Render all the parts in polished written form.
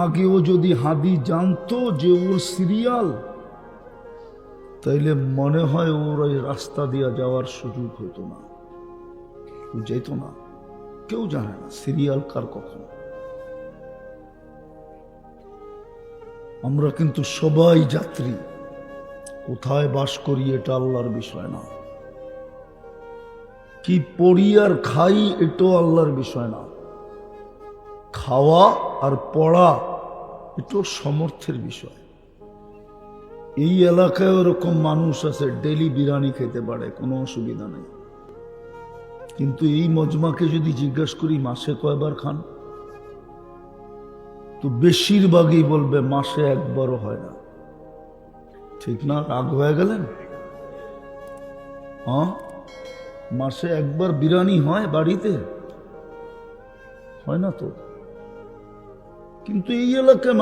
আগেও যদি হাদি জানতো যে ওর সিরিয়াল, তাইলে মনে হয় ওর ওই রাস্তা দিয়ে যাওয়ার সুযোগ হতো না, যেত না। কেউ জানে না সিরিয়াল কার কখন। আমরা কিন্তু সবাই যাত্রী, কোথায় বাস করি এটা আল্লাহর বিষয় না, কি পড়ি আর খাই এটাও আল্লাহর বিষয় না, খাওয়া আর পড়া এটাও সমর্থের বিষয়। এই এলাকায় ওরকম মানুষ আছে ডেলি বিরিয়ানি খেতে পারে, কোনো অসুবিধা নেই, কিন্তু এই মজমাকে যদি জিজ্ঞাসা করি মাসে কয়বার খান, তো বেশিরভাগই বলবে মাসে একবারও হয় না। ঠিক না? রাগ হয়ে গেলেন? হ্যাঁ, মাসে একবার বিরিয়ানি হয় বাড়িতে? হয় না তো। কিন্তু এই এলাকায়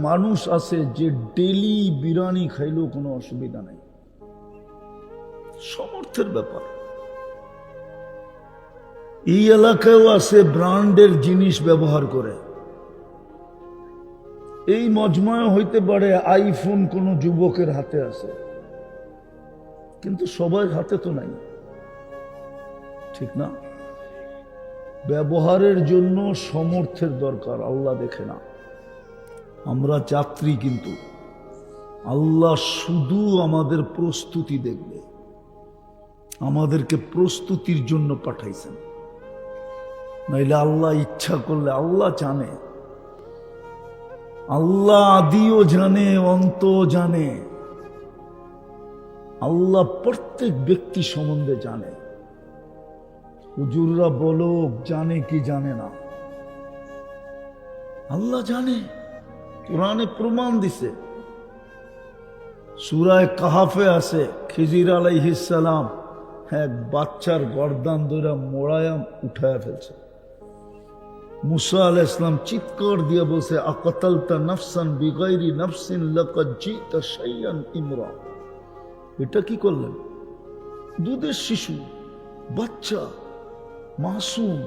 মানুষ আছে যে ডেলি বিরিয়ানি খাইলেও কোনো অসুবিধা নেই, সমর্থের ব্যাপার। এই এলাকায়ও আছে ব্র্যান্ডের জিনিস ব্যবহার করে। এই মজমায় হইতে পারে আইফোন কোন যুবকের হাতে আছে, কিন্তু সবার হাতে তো নাই, ঠিক না? ব্যবহারের জন্য সমর্থের দরকার, আল্লাহ দেখে না। আমরা যাত্রী, কিন্তু আল্লাহ শুধু আমাদের প্রস্তুতি দেখবে, আমাদেরকে প্রস্তুতির জন্য পাঠাইছেন। নাইলে আল্লাহ ইচ্ছা করলে, আল্লাহ জানে, আল্লাহ আদিও জানে, অন্ত জানে, আল্লাহ প্রত্যেক ব্যক্তি সম্বন্ধে জানে। হুজুররা বলো জানে কি জানে না, আল্লাহ জানে, কোরআনে প্রমাণ দিছে। সূরায়ে কাহাফে আছে, খিজির আলাইহিস সালাম এক বাচ্চার গর্দান ধরে মোড়ায়া উঠায়া ফেলছে। মুসা আলাইহিস সালাম চিৎকার দিয়ে বলছে, আকাতালতা নাফসান বিগাইরি নাফসিন লাকাদ জিতা শাইয়ান ইমরা। এটা কি করলেন? দুধের শিশু, বাচ্চা, মাসুম,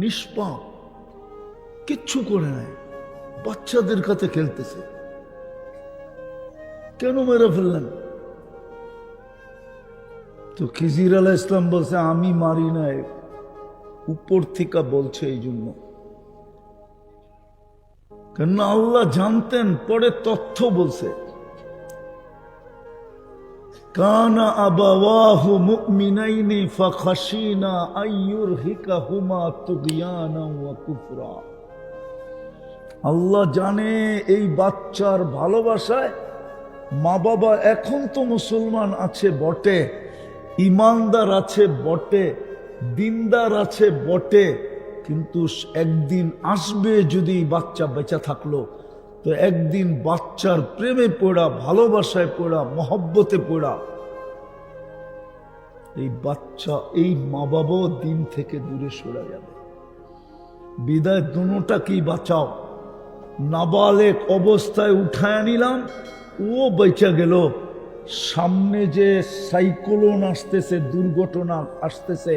নিষ্পাপ, কিচ্ছু করে নাই, বাচ্চাদের কাছে খেলতেছে, কেন মেরে ফেললেন? তো খিজির আলাইহিস সালাম বলছে, আমি মারি নাই, উপর থেকে বলছে এই জন্য। কেন আল্লাহ জানতেন, পরে তথ্য বলছে, কানা আবাওয়াহু মুমিনাইনি ফাখাশিনা আইয়ুরহিকাহুমা তুগয়ানা ওয়া কুফরা। আল্লাহ জানে এই বাচ্চার ভালোবাসায় মা বাবা এখন তো মুসলমান আছে বটে, ইমানদার আছে বটে, দিনদার আছে বটে, কিন্তু একদিন আসবে যদি বাচ্চা বেঁচে থাকলো, তো একদিন বাচ্চার প্রেমে পড়া, ভালোবাসায় পড়া, মহব্বতে পড়া এই বাচ্চা, এই মা বাবাও দিন থেকে দূরে সরে যাবে। বিদায় দুটাকেই বাঁচাও। নাবালেক অবস্থায় উঠায় নিলাম, ও বেঁচে গেল, সামনে যে সাইক্লোন আসতেছে, দুর্ঘটনা আসতেছে,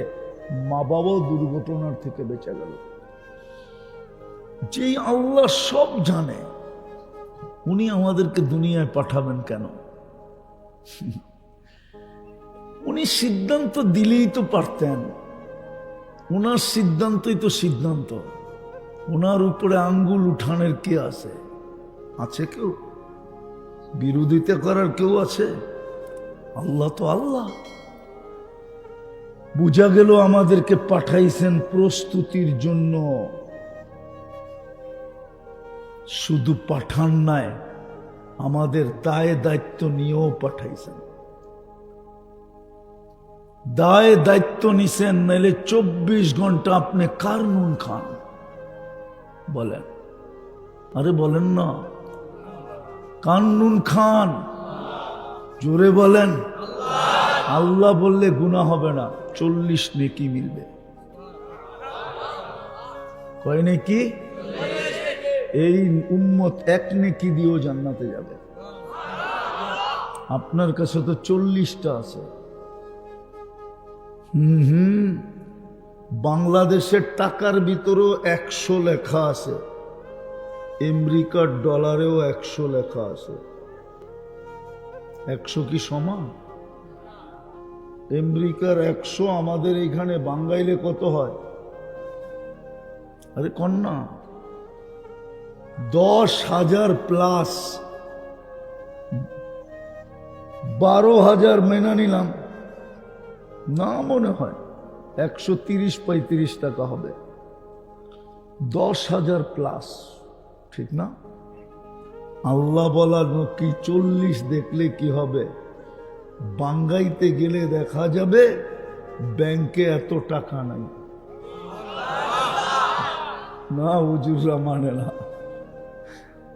মা বাবাও দুর্ঘটনার থেকে বেঁচে গেল। যেই আল্লাহ সব জানে, উনি আমাদেরকে দুনিয়ায় পাঠাবেন কেন? উনি সিদ্ধান্ত দিলেই তো পারতেন, ওনার সিদ্ধান্তই তো সিদ্ধান্ত, ওনার উপরে আঙ্গুল উঠানের কে আছে? আছে কেউ? বিরোধিতা করার কেউ আছে? আল্লাহ তো আল্লাহ। বুঝা গেল আমাদেরকে পাঠাইছেন প্রস্তুতির জন্য, শুধু পাঠান নাই, আমাদের দায় দায়িত্ব নিয়েও পাঠাইছেন। দায় দায়িত্ব নিছেন, নাইলে 24 ঘন্টা আপনি কার নুন খান? বলেন, আরে বলেন না, কার নুন খান? জোরে বলেন। আল্লাহ বললে গুনাহ হবে না, 40 নেকি মিলবে। কয় নেকি? এই উম্মত 1 নেকি দিয়েও জান্নাতে যাবে। আপনার কাছে তো 40টা আছে। বাংলাদেশের টাকার ভিতরেও 100 লেখা আছে, আমেরিকার ডলারেও 100 লেখা আছে। 100 কি সমান? আমেরিকার 100 আমাদের এখানে বাঙ্গাইলে কত হয়? আরে কন্যা 10,000 প্লাস। 12,000 মেনে নিলাম না, মনে হয় 130-35 টাকা হবে। 10,000 প্লাস, ঠিক না? আল্লাহ বলার কি 40 দেখলে কি হবে? বাঙ্গাইতে গেলে দেখা যাবে ব্যাংকে এত টাকা নাই। না হুজুররা মানে না।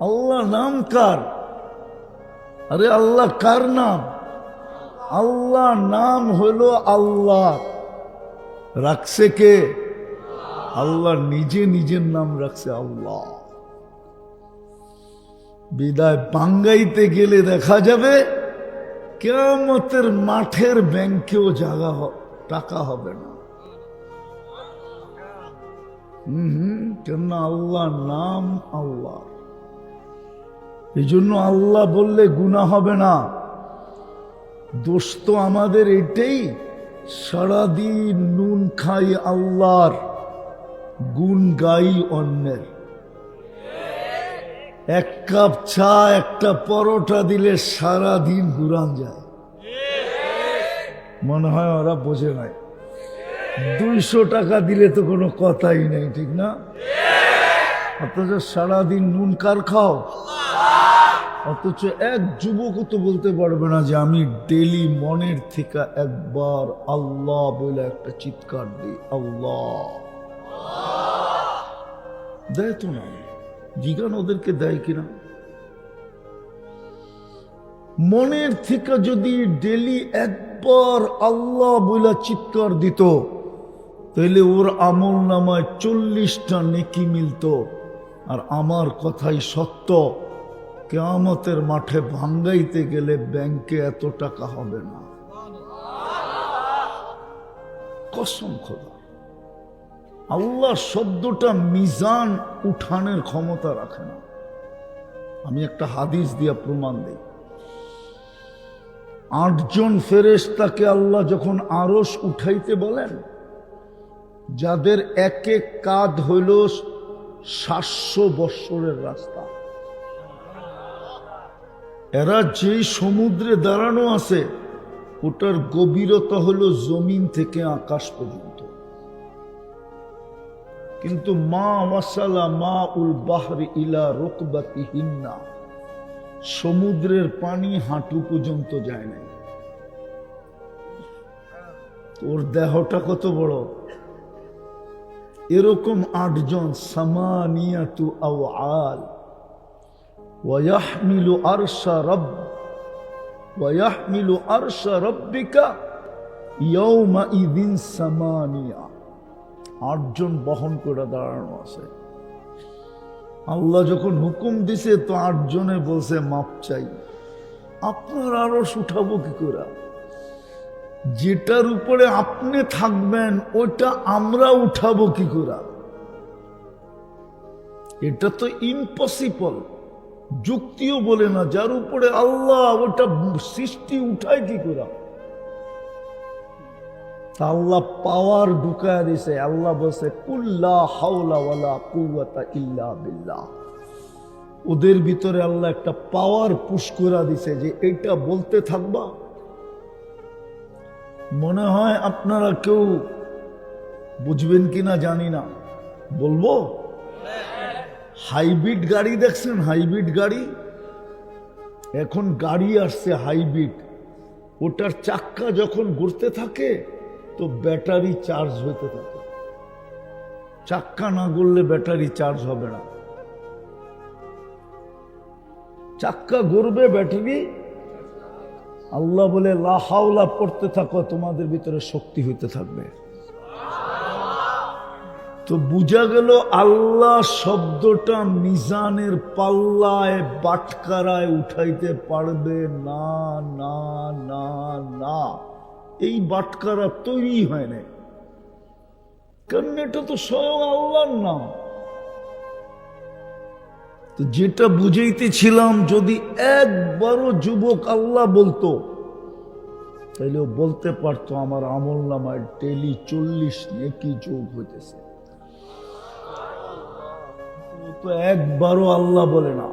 আল্লাহ নাম কার? আরে আল্লাহ কার নাম? আল্লাহ নাম হলো আল্লাহ। রাখছে কে? আল্লাহ নিজে নিজের নাম রাখছে আল্লাহ। বিদায় বাঙ্গাইতে গেলে দেখা যাবে কিয়ামতের মাঠের ব্যাংকেও জায়গা টাকা হবে না। কেন? আল্লাহ নাম আল্লাহ। এই জন্য আল্লাহ বললে গুনাহ হবে না। দোষ তো আমাদের এটাই, সারাদিন নুন খাই আল্লাহর, গুণ গাই অন্যের। এক কাপ চা একটা পরোটা দিলে সারাদিন ঘুরান যায়। মনে হয় ওরা বোঝে নাই। 200 টাকা দিলে তো কোনো কথাই নেই, ঠিক না? অথচ সারাদিন নুন কার খাও? অথচ এক যুবকও তো বলতে পারবে না যে আমি ডেলি মনের থেকে একবার আল্লাহ বলে একটা চিৎকার দিই। আল্লাহ দেয় তো না, জিজ্ঞান ওদেরকে দেয় কিনা? মনের থেকে যদি ডেলি একবার আল্লাহ বলে চিৎকার দিত, তাহলে ওর আমল নামায় 40টা নেকি মিলত। আর আমার কথাই সত্য, কিয়ামতের মাঠে ভাঙ্গাইতে গেলে ব্যাংকে এত টাকা হবে না। কসম খোদা, আল্লাহ শব্দটা মিজান উঠানের ক্ষমতা রাখে না। আমি একটা হাদিস দিয়া প্রমাণ দিই। 8 জন ফেরেশতাকে আল্লাহ যখন আরশ উঠাইতে বলেন, যাদের এক এক কাঁধ হইল 700 বৎসরের রাস্তা, এরা যেই সমুদ্রে দাঁড়ানো আছে ওটার গভীরতা হলো জমিন থেকে আকাশ পর্যন্ত। কিন্তু মা ওয়াসালা মা উল বাহরি ইলা রুকবাতিহিন্না, সমুদ্রের পানি হাঁটু পর্যন্ত যায় নাই। ওর দেহটা কত বড়! এরকম 8 জন, সামানিয়াতু আওয়াল ওয়াহমিলু আরশা রাব্বিকা ইয়াওমাইযিন সামানিয়া। 8 জন বহন করে দাঁড়ানো আছে। আল্লাহ যখন হুকুম দিছে তো 8 জনে বলছে মাপ চাই। আপনার আরশ উঠাবো কি করে? যেটার উপরে আপনি থাকবেন ওইটা আমরা উঠাবো কি করে? এটা তো ইম্পসিবল। যুক্তিও বলে না, যার উপরে আল্লাহ, ওটা সৃষ্টি উঠায় কি করে? আল্লাহ পাওয়ার ঢুকায় দিছে। আল্লাহ বলছে কুল্লা হাওলা ওয়ালা কুওয়াতা ইল্লা বিল্লাহ। ওদের ভিতরে আল্লাহ একটা পাওয়ার পুশ করে দিছে যে এটা বলতে থাকবা। মনে হয় আপনারা কেউ বুঝবেন কিনা জানি না, বলবো। হাইব্রিড গাড়ি দেখছেন? হাইব্রিড গাড়ি, এখন গাড়ি আসছে হাইব্রিড। ওটার চাক্কা যখন ঘুরতে থাকে তো ব্যাটারি চার্জ হতে থাকে। চাক্কা না ঘুরলে ব্যাটারি চার্জ হবে না। চাক্কা ঘুরবে, ব্যাটারি। আল্লাহ বলে লা হাওলা পড়তে থাকো, তোমাদের ভিতরে শক্তি হইতে থাকবে। তো বুঝা গেল আল্লাহ শব্দটা মিজানের পাল্লায় বাটকারায় উঠাইতে পারবে না, না, না, না। এই বাটকারা তৈরি হয় না, কারণ এটা তো স্বয়ং আল্লাহর নাম। তো যেটা বুঝাইতেছিলাম, যদি একবারও যুবক আল্লাহ বলতো তাইলে ও বলতে পারতো আমার আমল নামায় ডেলি 40 নেকি যোগ হইতেছে। ও তো একবারও আল্লাহ বলে না।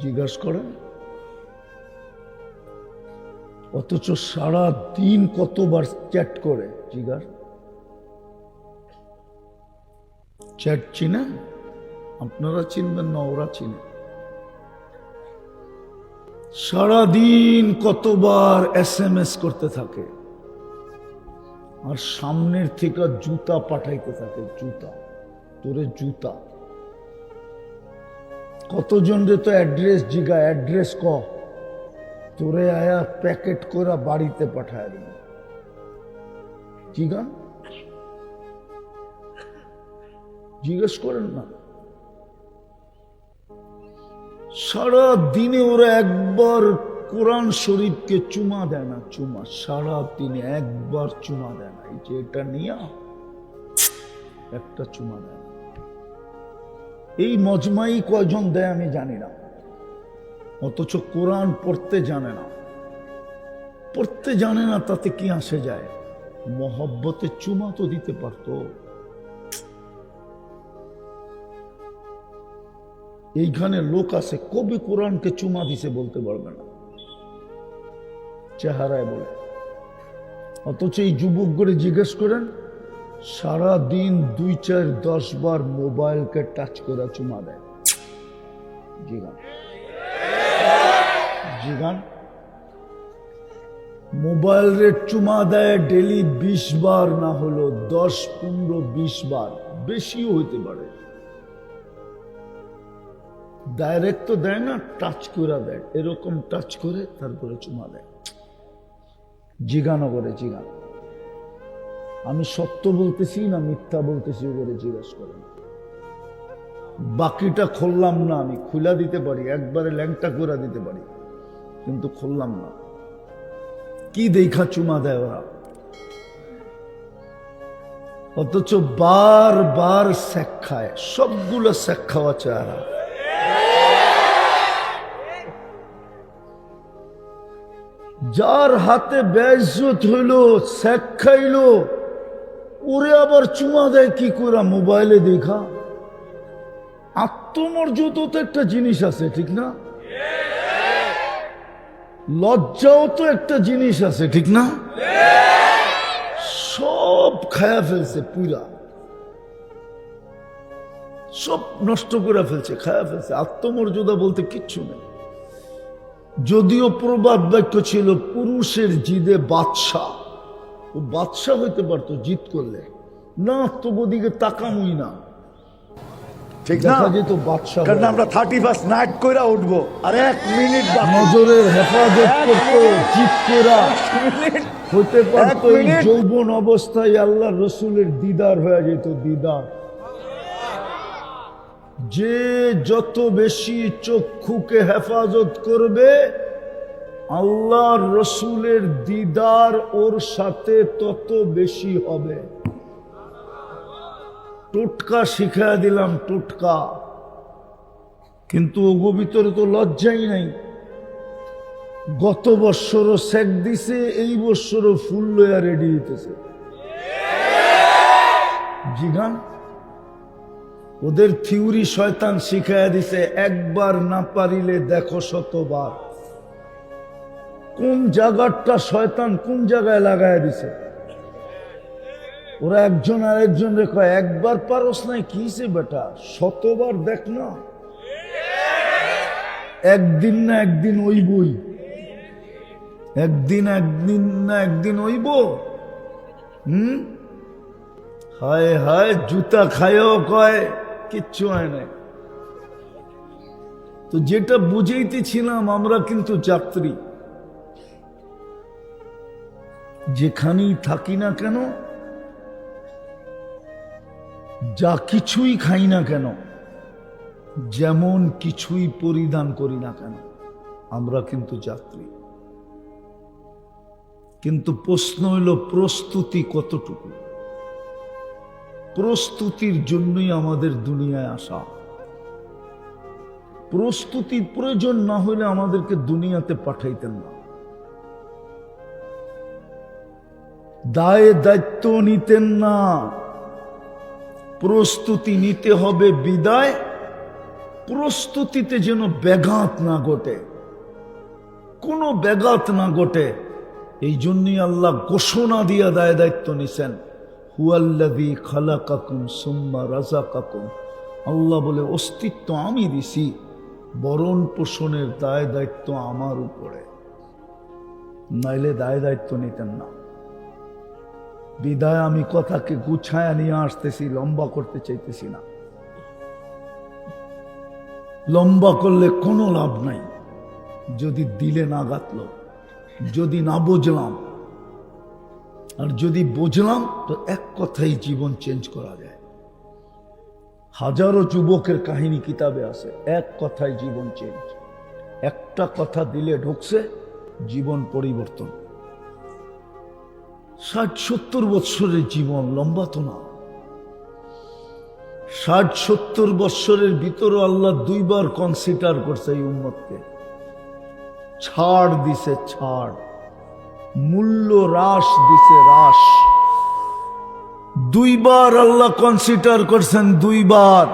জিজ্ঞাসা করেন, অথচ সারা দিন কতবার চ্যাট করে। জিজ্ঞাসা, চ্যাট চিনেন? আপনারা চিনবেন না, ওরা চিনে। সারাদিন কতবার SMS করতে থাকে, আর সামনের থেকে জুতা পাঠাইতে থাকে। জুতা, তোরে জুতা। কতজন রে তো অ্যাড্রেস জিগা, অ্যাড্রেস ক, তোরে আয়া প্যাকেট করে বাড়িতে পাঠায় দিন। জিগা, জিজ্ঞেস করেন না। সারা দিনে ওরা একবার কোরআন শরীফকে চুমা দেয় না। চুমা সারা দিনে একবার চুমা দেয় না। এই যে এটা নিয়ে একটা চুমা দেয় না। এই মজমাই কয়জন দেয় আমি জানি না, অথচ কোরআন পড়তে জানে না। পড়তে জানে না, তাতে কি আসে যায়? মহব্বতে চুমা তো দিতে পারতো। এইখানে লোক আছে কবি কোরআনকে চুমা দিছে বলতে পারবে না, চেহারায় বলে। অথচ এই যুবক করে জিজ্ঞেস করেন, সারা দিন 2, 4, 10 বার মোবাইলকে টাচ করে চুমা দেয়। জিগান, জিগান, মোবাইল রে চুমা দেয় ডেলি 20 বার, না হলো 10, 15, 20 বার, বেশিও হইতে পারে। ডাইরেক্ট তো দেয় না, টাচ করে দেয়। এরকম টাচ করে তারপরে চুমা দেয়। জিজ্ঞানো করে, জিজ্ঞান, আমি সত্য বলতেছি না মিথ্যা বলতেছি করে জিজ্ঞাসা করেন। বাকিটা খুললাম না, আমি খুলা দিতে পারি, একবারে ল্যাংটা করে দিতে পারি, কিন্তু খুললাম না। কি দেখা চুমা দেয় ওরা? অথচ বারবার শেখ খায়। সবগুলো শেখ খাওয়া চেহারা। যার হাতে বেইজ্জত হইল, শেখ খাইল, ওরে আবার চুমা দেয় কি করে? মোবাইলে দেখা। আত্মমর্যাদা তো একটা জিনিস আছে, ঠিক না? লজ্জাও তো একটা জিনিস আছে, ঠিক না? সব খায়া ফেলছে, পুরা সব নষ্ট করে ফেলছে, খায়া ফেলছে। আত্মমর্যাদা বলতে কিচ্ছু নেই। যদিও প্রবাদ বাক্য ছিল, পুরুষের জিদে বাদশাহ। ও বাদশাহ হইতে পারতো জিদ করলে, না তবু দিকে তাকামই না, ঠিক না? দেখা যেত বাদশাহ। কারণ আমরা 31st নাইট কইরা উঠবো, আর 1 মিনিট বাকি। নজরের হেফাজত করতো, জিদ করা হতে পারতো। এই যৌবন অবস্থায় আল্লাহ রসুলের দিদার হয়ে যেত, দিদার। যে যত বেশি চক্ষুকে হেফাজত করবে, আল্লাহর রসুলের দিদার ওর সাথে তত বেশি হবে। টোটকা শিখা দিলাম, টোটকা, কিন্তু ওগো ভিতরে তো লজ্জাই নাই। গত বৎসরও সেক দিছে, এই বৎসরও ফুল লয়া রেডি হইতেছে। জিগান, ওদের থিওরি শয়তান শিখাইয়া দিছে, একবার না পারিলে দেখো 100বার। কোন জায়গাটা শয়তান কোন জায়গায় লাগাইয়া দিছে? ওরা একজন আরেকজন রে কয়, একবার পারস নাই কিছে বেটা, 100বার দেখ না। একদিন না একদিন ওইবই, একদিন না একদিন ওইব। হায় হায়, জুতা খায়ও কয় কিচ্ছু হয় না। তো যেটা বুঝাইতেছিলাম, আমরা কিন্তু যাত্রী। যেখানেই থাকি না কেন, যা কিছুই খাই না কেন, যেমন কিছুই পরিধান করি না কেন, আমরা কিন্তু যাত্রী। কিন্তু প্রশ্ন হইল, প্রস্তুতি কতটুকু? প্রস্তুতির জন্যই আমাদের দুনিয়ায় আসা। প্রস্তুতির প্রয়োজন না হলে আমাদেরকে দুনিয়াতে পাঠাইতেন না। দায়ে দায়িত্ব নিতেন না। প্রস্তুতি নিতে হবে বিদায়, প্রস্তুতিতে যেন ব্যাঘাত না ঘটে, কোনো ব্যাঘাত না ঘটে। এই জন্যই আল্লাহ ঘোষণা দিয়া দায় দায়িত্ব নিছেন, হুয়াল্লাযী খালাকাকুম সুম্মা রাযাকাকুম। আল্লাহ বলে অস্তিত্ব আমি দিছি, বরণ পোষণের দায় দায়িত্ব আমার উপরে, নাইলে দায় দায়িত্ব নিতেন না। বিদায় আমি কথাকে গুছায়া নিয়ে আসতেছি, লম্বা করতে চাইতেছি না। লম্বা করলে কোনো লাভ নাই যদি দিলে না গাতলো, যদি না বুঝলাম। আর যদি বুঝলাম তো এক কথাই জীবন চেঞ্জ করা যায়। হাজারো যুবকের কাহিনী কিতাবে আছে, এক কথায় জীবন চেঞ্জ। একটা কথা দিলে ঢুকছে, জীবন পরিবর্তন। 60-70 বৎসরের জীবন লম্বা তো না। 60-70 বৎসরের ভিতরে আল্লাহ 2 বার কনসিডার করছে এই উম্মতকে, ছাড় দিছে, ছাড়, মূল্য হ্রাস দিছে, হ্রাস। 2 বার আল্লাহ কনসিডার করছেন, 2 বার।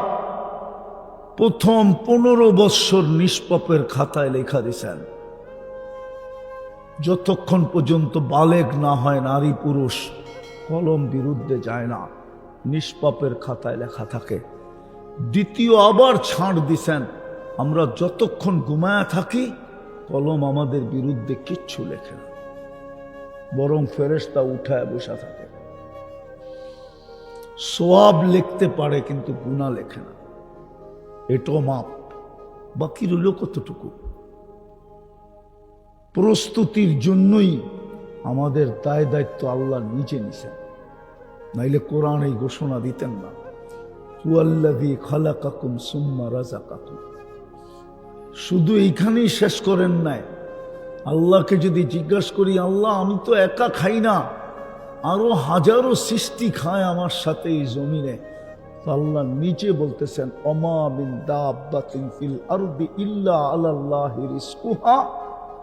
প্রথম 15 বৎসর নিষ্পাপের খাতায় লেখা দিছেন, যতক্ষণ পর্যন্ত বালেগ না হয় নারী পুরুষ, কলম বিরুদ্ধে যায় না, নিষ্পাপের খাতায় লেখা থাকে। দ্বিতীয় আবার ছাড় দিছেন, আমরা যতক্ষণ ঘুমায়া থাকি কলম আমাদের বিরুদ্ধে কিচ্ছু লেখে না, বরং ফেরেশতা উঠায় বসা থাকে। সওয়াব লিখতে পারে কিন্তু গুনাহ লেখে না, এটাও মাপ। বাকি রইল কতটুকু? প্রস্তুতির জন্যই আমাদের দায় দায়িত্ব আল্লাহ নিজে নিছেন, নাইলে কোরআন এই ঘোষণা দিতেন না, হুয়াল্লাযী খালাকাকুম সুম্মা রাযাকাকুম। শুধু এইখানেই শেষ করেন নাই। আল্লাহকে যদি জিজ্ঞাসা করি, আল্লাহ আমি তো একা খাই না, আরো হাজারো সৃষ্টি খায় আমার সাথে এই জমিনে, আল্লাহ নিচে বলতেছেন, অমা মিন দাব্বাতিন ফিল আরদি ইল্লা আলাল্লাহি রিজকুহা।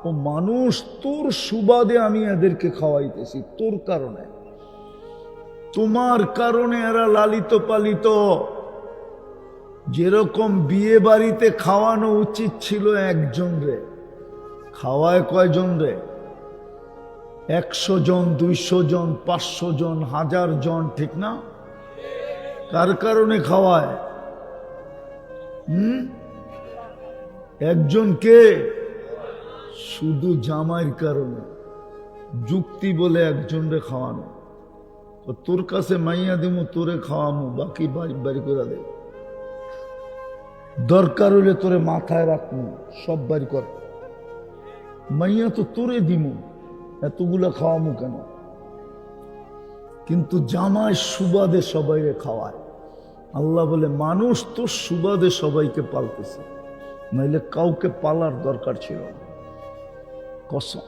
ও মানুষ, তোর সুবাদে আমি এদেরকে খাওয়াইতেছি, তোর কারণে, তোমার কারণে এরা লালিত পালিত। যেরকম বিয়ে বাড়িতে খাওয়ানো উচিত ছিল একজন রে, খাওয়ায় কয়জন রে? 100 জন, 200 জন, 500 জন, 1000 জন, ঠিক না? কার কারণে খাওয়ায়? একজনকে শুধু জামাইয়ের কারণে। যুক্তি বলে একজনরে খাওয়ানো, তোর কাছে মাইয়া দিমু, তোরে খাওয়ামু, বাকি বাড়ি বাড়ি করে দে, দরকার হইলে তোরে মাথায় রাখমু, সব বাড়ি কর, মাইয়া তো তোরে দিমু, এতগুলা খাওয়ামু কেন? কিন্তু জামাই সুবাদে সবাইকে খাওয়ায়। আল্লাহ বলে মানুষ তো সুবাদে সবাইকে পালতেছে, নাইলে কাউকে পালার দরকার ছিল না। কসম।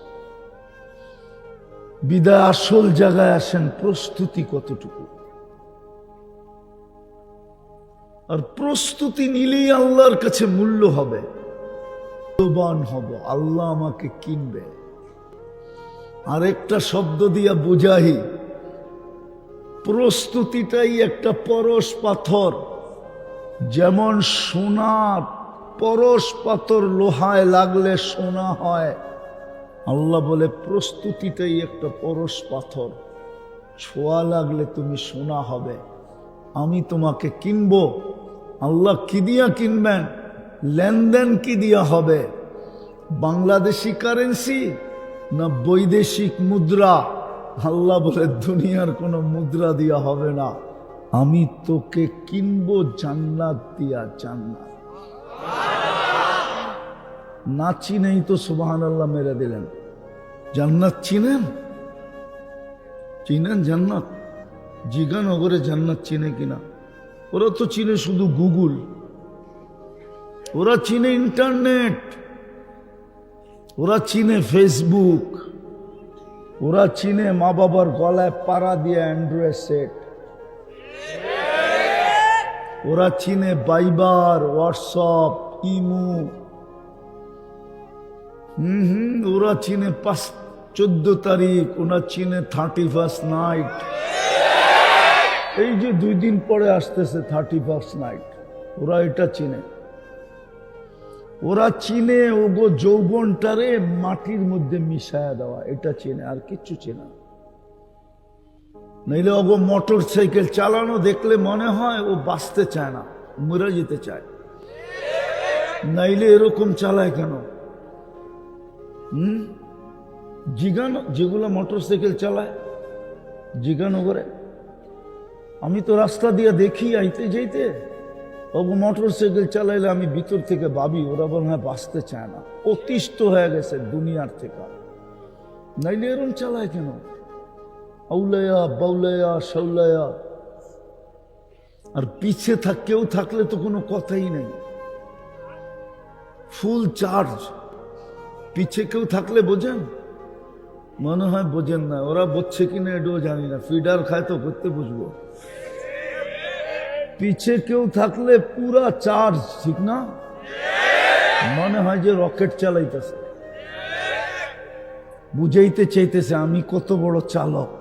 বিদায় আসল জায়গায় আসেন, প্রস্তুতি কতটুকু? আর প্রস্তুতি নিলেই আল্লাহর কাছে মূল্য হবে, মূল্যবান হব, আল্লাহ আমাকে কিনবে। আরেকটা শব্দ দিয়া বুঝাই, প্রস্তুতিটাই একটা পরশ পাথর। যেমন সোনার পরশ পাথর লোহায় লাগলে সোনা হয়, আল্লাহ বলে প্রস্তুতিটাই একটা পরশ পাথর, ছোঁয়া লাগলে তুমি সোনা হবে। আমি তোমাকে কিনবো। আল্লাহ কি দিয়া কিনবেন? লেনদেন কি দিয়া হবে? বাংলাদেশি কারেন্সি না বৈদেশিক মুদ্রা? আল্লাহ বলে দুনিয়ার কোনো মুদ্রা দিয়া হবে না, আমি তোকে কিনবো জান্নাত দিয়া। জান্নাত না চিনেই তো সুবহানাল্লাহ মেরে দিলেন। জান্নাত চিনেন? চিনেন জান্নাত? জিগানগরে জান্নাত চিনে কিনা? ওরা তো চিনে শুধু গুগল, ওরা চিনে ইন্টারনেট, ওরা চিনে ফেসবুক, ওরা চিনে মা বাবার গলায় পাড়া দিয়ে অ্যান্ড্রয়েড সেট, ওরা চিনে ভাইবার, হোয়াটসঅ্যাপ, ইমু, ওরা চিনে 14 তারিখ, ওরা চিনে 31st নাইট। এই যে 2 দিন পরে আসতেছে 31st নাইট, ওরা এটা চিনে। ওরা চিনে ওগো যৌবনটারে মাটির মধ্যে মিশায়া দেওয়া, এটা চিনে, আর কিচ্ছু চেনে না। নইলে ওগো মোটর সাইকেল চালানো দেখলে মনে হয় ও বাঁচতে চায় না, মরে যেতে চায়। নাইলে এরকম চালায় কেন? জিগানো, যেগুলো মোটর সাইকেল চালায় জিগানো করে। আমি তো রাস্তা দিয়ে দেখি আইতে যাইতে, ওগো মোটর সাইকেল চালাইলে আমি ভিতর থেকে ভাবি ওরা বলে হ্যাঁ বাঁচতে চায় না, অতিষ্ঠ হয়ে গেছে দুনিয়ার থেকে। নাইলে এরকম চালায় কেন? আউলায়া বাউলায়া সাউলায়া। আর পিছে কেউ থাকলে তো কোনো কথাই নেই, ফুল চার্জ। পিছে কেউ থাকলে বোঝেন? মনে হয় বোঝেন না। ওরা বুঝছে কিনা এটাও জানি না, ফিডার খায় তো করতে বুঝবো। পিছে কেউ থাকলে পুরা চার্জ, ঠিক না? মনে হয় যে রকেট চালাইতেছে, বুঝাইতে চাইতেছে আমি কত বড় চালক।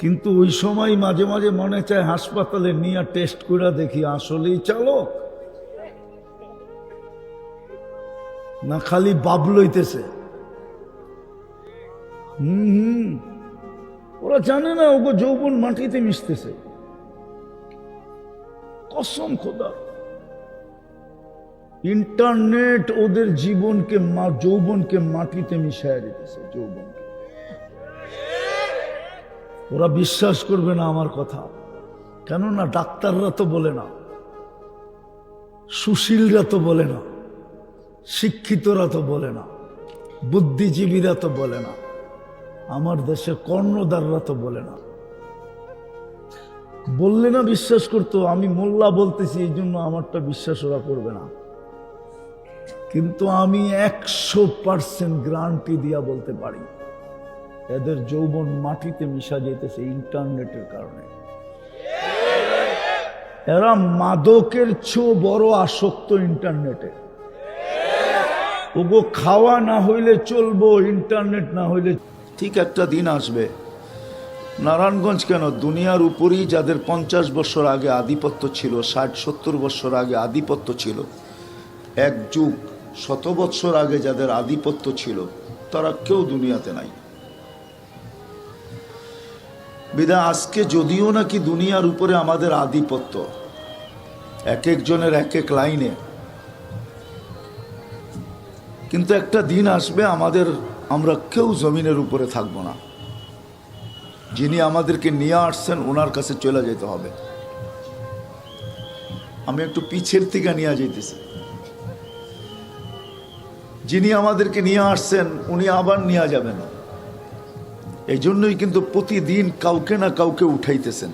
কিন্তু ওই সময় মাঝে মাঝে মনে চায় হাসপাতালে নিয়ে টেস্ট করে দেখি আসলেই চালক না খালি বাব লইতেছে। ওরা জানে না ওগো যৌবন মাটিতে মিশতেছে। কসম খোদা, ইন্টারনেট ওদের জীবনকে যৌবনকে মাটিতে মিশায় দিতেছে, যৌবনকে। ওরা বিশ্বাস করবে না আমার কথা, কেননা ডাক্তাররা তো বলে না, সুশীলরা তো বলে না, শিক্ষিতরা তো বলে না, বুদ্ধিজীবীরা তো বলে না, আমার দেশের কর্ণধাররা তো বলে না। বললে না বিশ্বাস করতো। আমি মোল্লা বলতেছি এই জন্য আমারটা বিশ্বাস ওরা করবে না, কিন্তু আমি 100% গ্যারান্টি দিয়া বলতে পারি এদের যৌবন মাটিতে মিশা যেতেছে ইন্টারনেটের কারণে। এরা মাদকের চেয়েও বড় আসক্ত ইন্টারনেটে। ওগো খাওয়া না হইলে চলবো, ইন্টারনেট না হইলে। ঠিক একটা দিন আসবে, নারায়ণগঞ্জ কেন দুনিয়ার উপরই যাদের 50 বছর আগে আধিপত্য ছিল, 60-70 বছর আগে আধিপত্য ছিল, এক যুগ 100 বছর আগে যাদের আধিপত্য ছিল, তারা কেউ দুনিয়াতে নাই। বিধায় আজকে যদিও নাকি দুনিয়ার উপরে আমাদের আধিপত্য, এক একজনের এক এক লাইনে, কিন্তু একটা দিন আসবে আমরা কেউ জমিনের উপরে থাকবো না। যিনি আমাদেরকে নিয়ে আসছেন ওনার কাছে চলে যেতে হবে। আমি একটু পিছের থেকে নিয়ে যাইতেছি। যিনি আমাদেরকে নিয়ে আসছেন উনি আবার নিয়ে যাবেন। এই জন্যই কিন্তু প্রতিদিন কাউকে না কাউকে উঠাইতেছেন।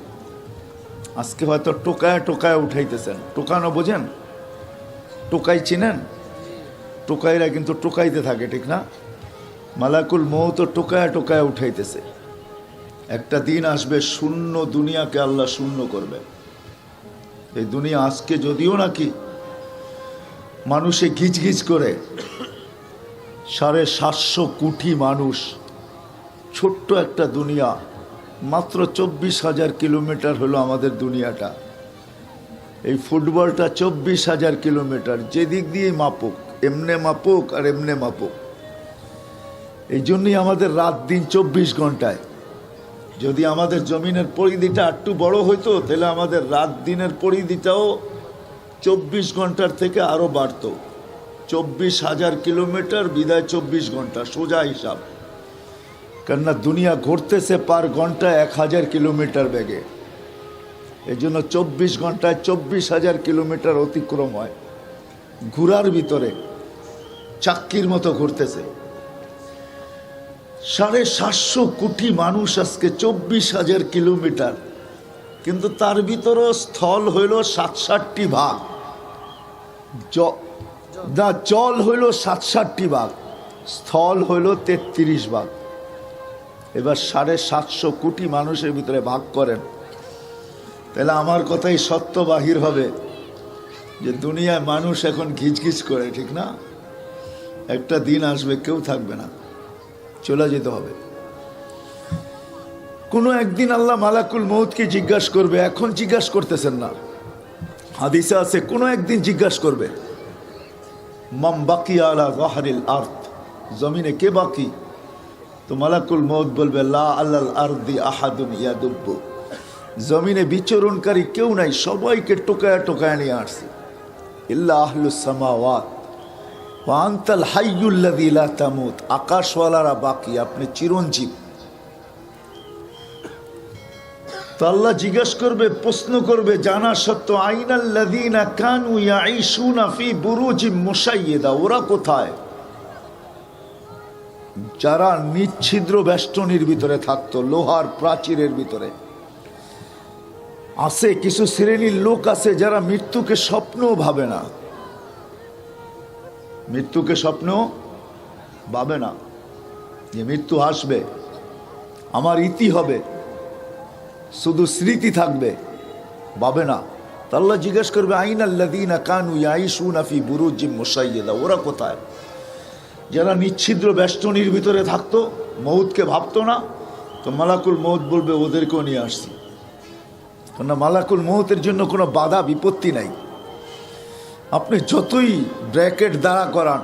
আজকে হয়তো টোকায় টোকায় উঠাইতেছেন। টোকানো বোঝেন? টোকাই চিনেন? টোকাইরা কিন্তু টোকাইতে থাকে, ঠিক না? মালাকুল মউত টোকায় টোকায় উঠাইতেছে। একটা দিন আসবে শূন্য দুনিয়াকে আল্লাহ শূন্য করবে। এই দুনিয়া আজকে যদিও নাকি মানুষে গিজগিজ করে, 750 কোটি মানুষ, ছোট্ট একটা দুনিয়া, মাত্র 24,000 কিলোমিটার হলো আমাদের দুনিয়াটা। এই ফুটবলটা 24,000 কিলোমিটার, যেদিক দিয়ে মাপুক, এমনে মাপুক আর এমনে মাপুক। এই জন্যই আমাদের রাত দিন 24 ঘন্টায়। যদি আমাদের জমিনের পরিধিটা একটু বড় হইতো তাহলে আমাদের রাত দিনের পরিধিটাও 24 ঘন্টার থেকে আরো বাড়তো। 24,000 কিলোমিটার বিদায় 24 ঘন্টা, সোজা হিসাব। কেননা দুনিয়া ঘুরতেছে পার ঘন্টায় 1000 কিলোমিটার বেগে। এই জন্য 24 ঘন্টায় 24,000 কিলোমিটার অতিক্রম হয়। ঘুরার ভিতরে চাক্কির মতো ঘুরতেছে। 750 কোটি মানুষ আজকে 24,000 কিলোমিটার, কিন্তু তার ভিতরও স্থল হইল 67টি ভাগ, জল হইল 67টি ভাগ, স্থল হইল 33 ভাগ। এবার 750 কোটি মানুষের ভিতরে ভাগ করেন, তাহলে আমার কথাই সত্য বাহির হবে যে দুনিয়ায় মানুষ এখন ঘিচঘিচ করে, ঠিক না? একটা দিন আসবে কেউ থাকবে না, চলে যেতে হবে। কোনো একদিন আল্লাহ মালাকুল মউতকে জিজ্ঞাসা করবে, এখন জিজ্ঞাসা করতেছেন না, হাদিসে আছে কোনো একদিন জিজ্ঞাসা করবে, মাম বাকিয়া আলা যাহরিল আরদ, জমিনে কে বাকি? তো মালাকুল মউত বলবে লা আলাল আরদি আহাদুন ইয়াদুব্বু, জমিনে বিচরণকারী কেউ নাই, সবাইকে টোকায়া টোকায়া নিয়ে আসছে। ইল্লা আহলুস সামাওয়াত ওয়া আনতাল হাইয়ুল্লাযী লা তামুত, আকাশওয়ালারা বাকি, আপনি চিরঞ্জীব। তো আল্লাহ জিজ্ঞাসা করবে, প্রশ্ন করবে জানা সত্য, আইনাল্লাযীনা কানু ইয়াঈশুনা ফি বুরুজিম মুশাইয়্যিদা, ওরা কোথায়? যারা নিচ্ছিদ্র বেষ্টনীর ভিতরে থাকতো, লোহার প্রাচীরের ভিতরে। আছে কিছু শ্রেণীর লোক আছে যারা মৃত্যুকে স্বপ্নও ভাবে না, মৃত্যুকে স্বপ্ন ভাবে না যে মৃত্যু আসবে, আমার ইতি হবে, শুধু স্মৃতি থাকবে, ভাবে না। আল্লাহ জিজ্ঞেস করবে আইনাল্লাযীনা কানু ইয়াঈশুনা ফি বুরুজিম মুশাইয়্যিদা, ওরা কোথায়? যারা নিচ্ছিদ্র বেষ্টনীর ভিতরে থাকতো, মউতকে ভাবতো না। তো মালাকুল মউত বলবে ওদেরকেও নিয়ে আসছি, কেননা মালাকুল মউতের জন্য কোনো বাধা বিপত্তি নাই। আপনি যতই ব্র্যাকেট দ্বারা করান,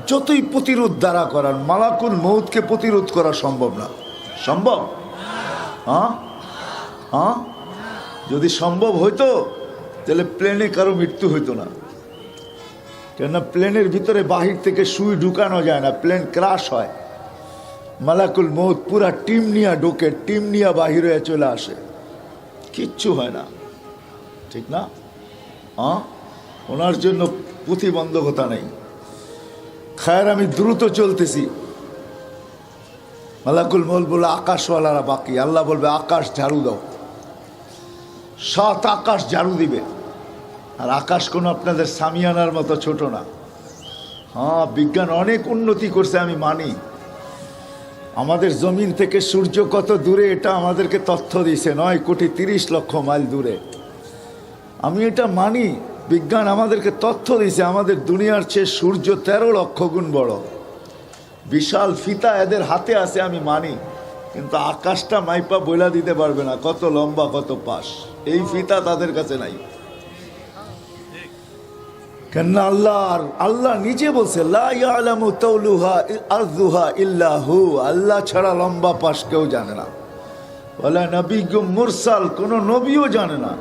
যতই প্রতিরোধ দ্বারা করান, মালাকুল মউতকে প্রতিরোধ করা সম্ভব না। সম্ভব? হ্যাঁ হ্যাঁ, যদি সম্ভব হইতো তাহলে প্লেনে কারো মৃত্যু হইতো না। কেননা প্লেনের ভিতরে বাহির থেকে সুই ঢুকানো যায় না, প্লেন ক্রাশ হয়। মালাকুল মউত পুরা টিম নিয়ে ঢোকে, টিম নিয়ে বাহির হয়ে চলে আসে, কিচ্ছু হয় না, ঠিক না? হ্যাঁ, ওনার জন্য প্রতিবন্ধকতা নেই। খায়ের, আমি দ্রুত চলতেছি। মালাকুল মউত বলে আকাশওয়ালারা বাকি। আল্লাহ বলবে আকাশ ঝাড়ু দাও, 7 আকাশ ঝাড়ু দিবে। আর আকাশ কোনো আপনাদের সামিয়ানার মতো ছোট না। হ্যাঁ, বিজ্ঞান অনেক উন্নতি করছে, আমি মানি। আমাদের জমিন থেকে সূর্য কত দূরে এটা আমাদেরকে তথ্য দিয়েছে, 9,30,00,000 মাইল দূরে। আমি এটা মানি, বিজ্ঞান আমাদেরকে তথ্য দিয়েছে আমাদের দুনিয়ার চেয়ে সূর্য 13 লক্ষ গুণ বড়। বিশাল ফিতা এদের হাতে আছে, আমি মানি। কিন্তু আকাশটা মাইপা বইলা দিতে পারবে না কত লম্বা কত পাশ, এই ফিতা তাদের কাছে নাই। কেন আল্লাহ নিজে বলছে লা ইয়ালামু তাওলুহা আরযুহা ইল্লা হু, আল্লাহ ছাড়া লম্বা পাশ কেউ জানে না। ওয়ালা নবিয়্যুম মুরসাল, কোন নবীও জানে না।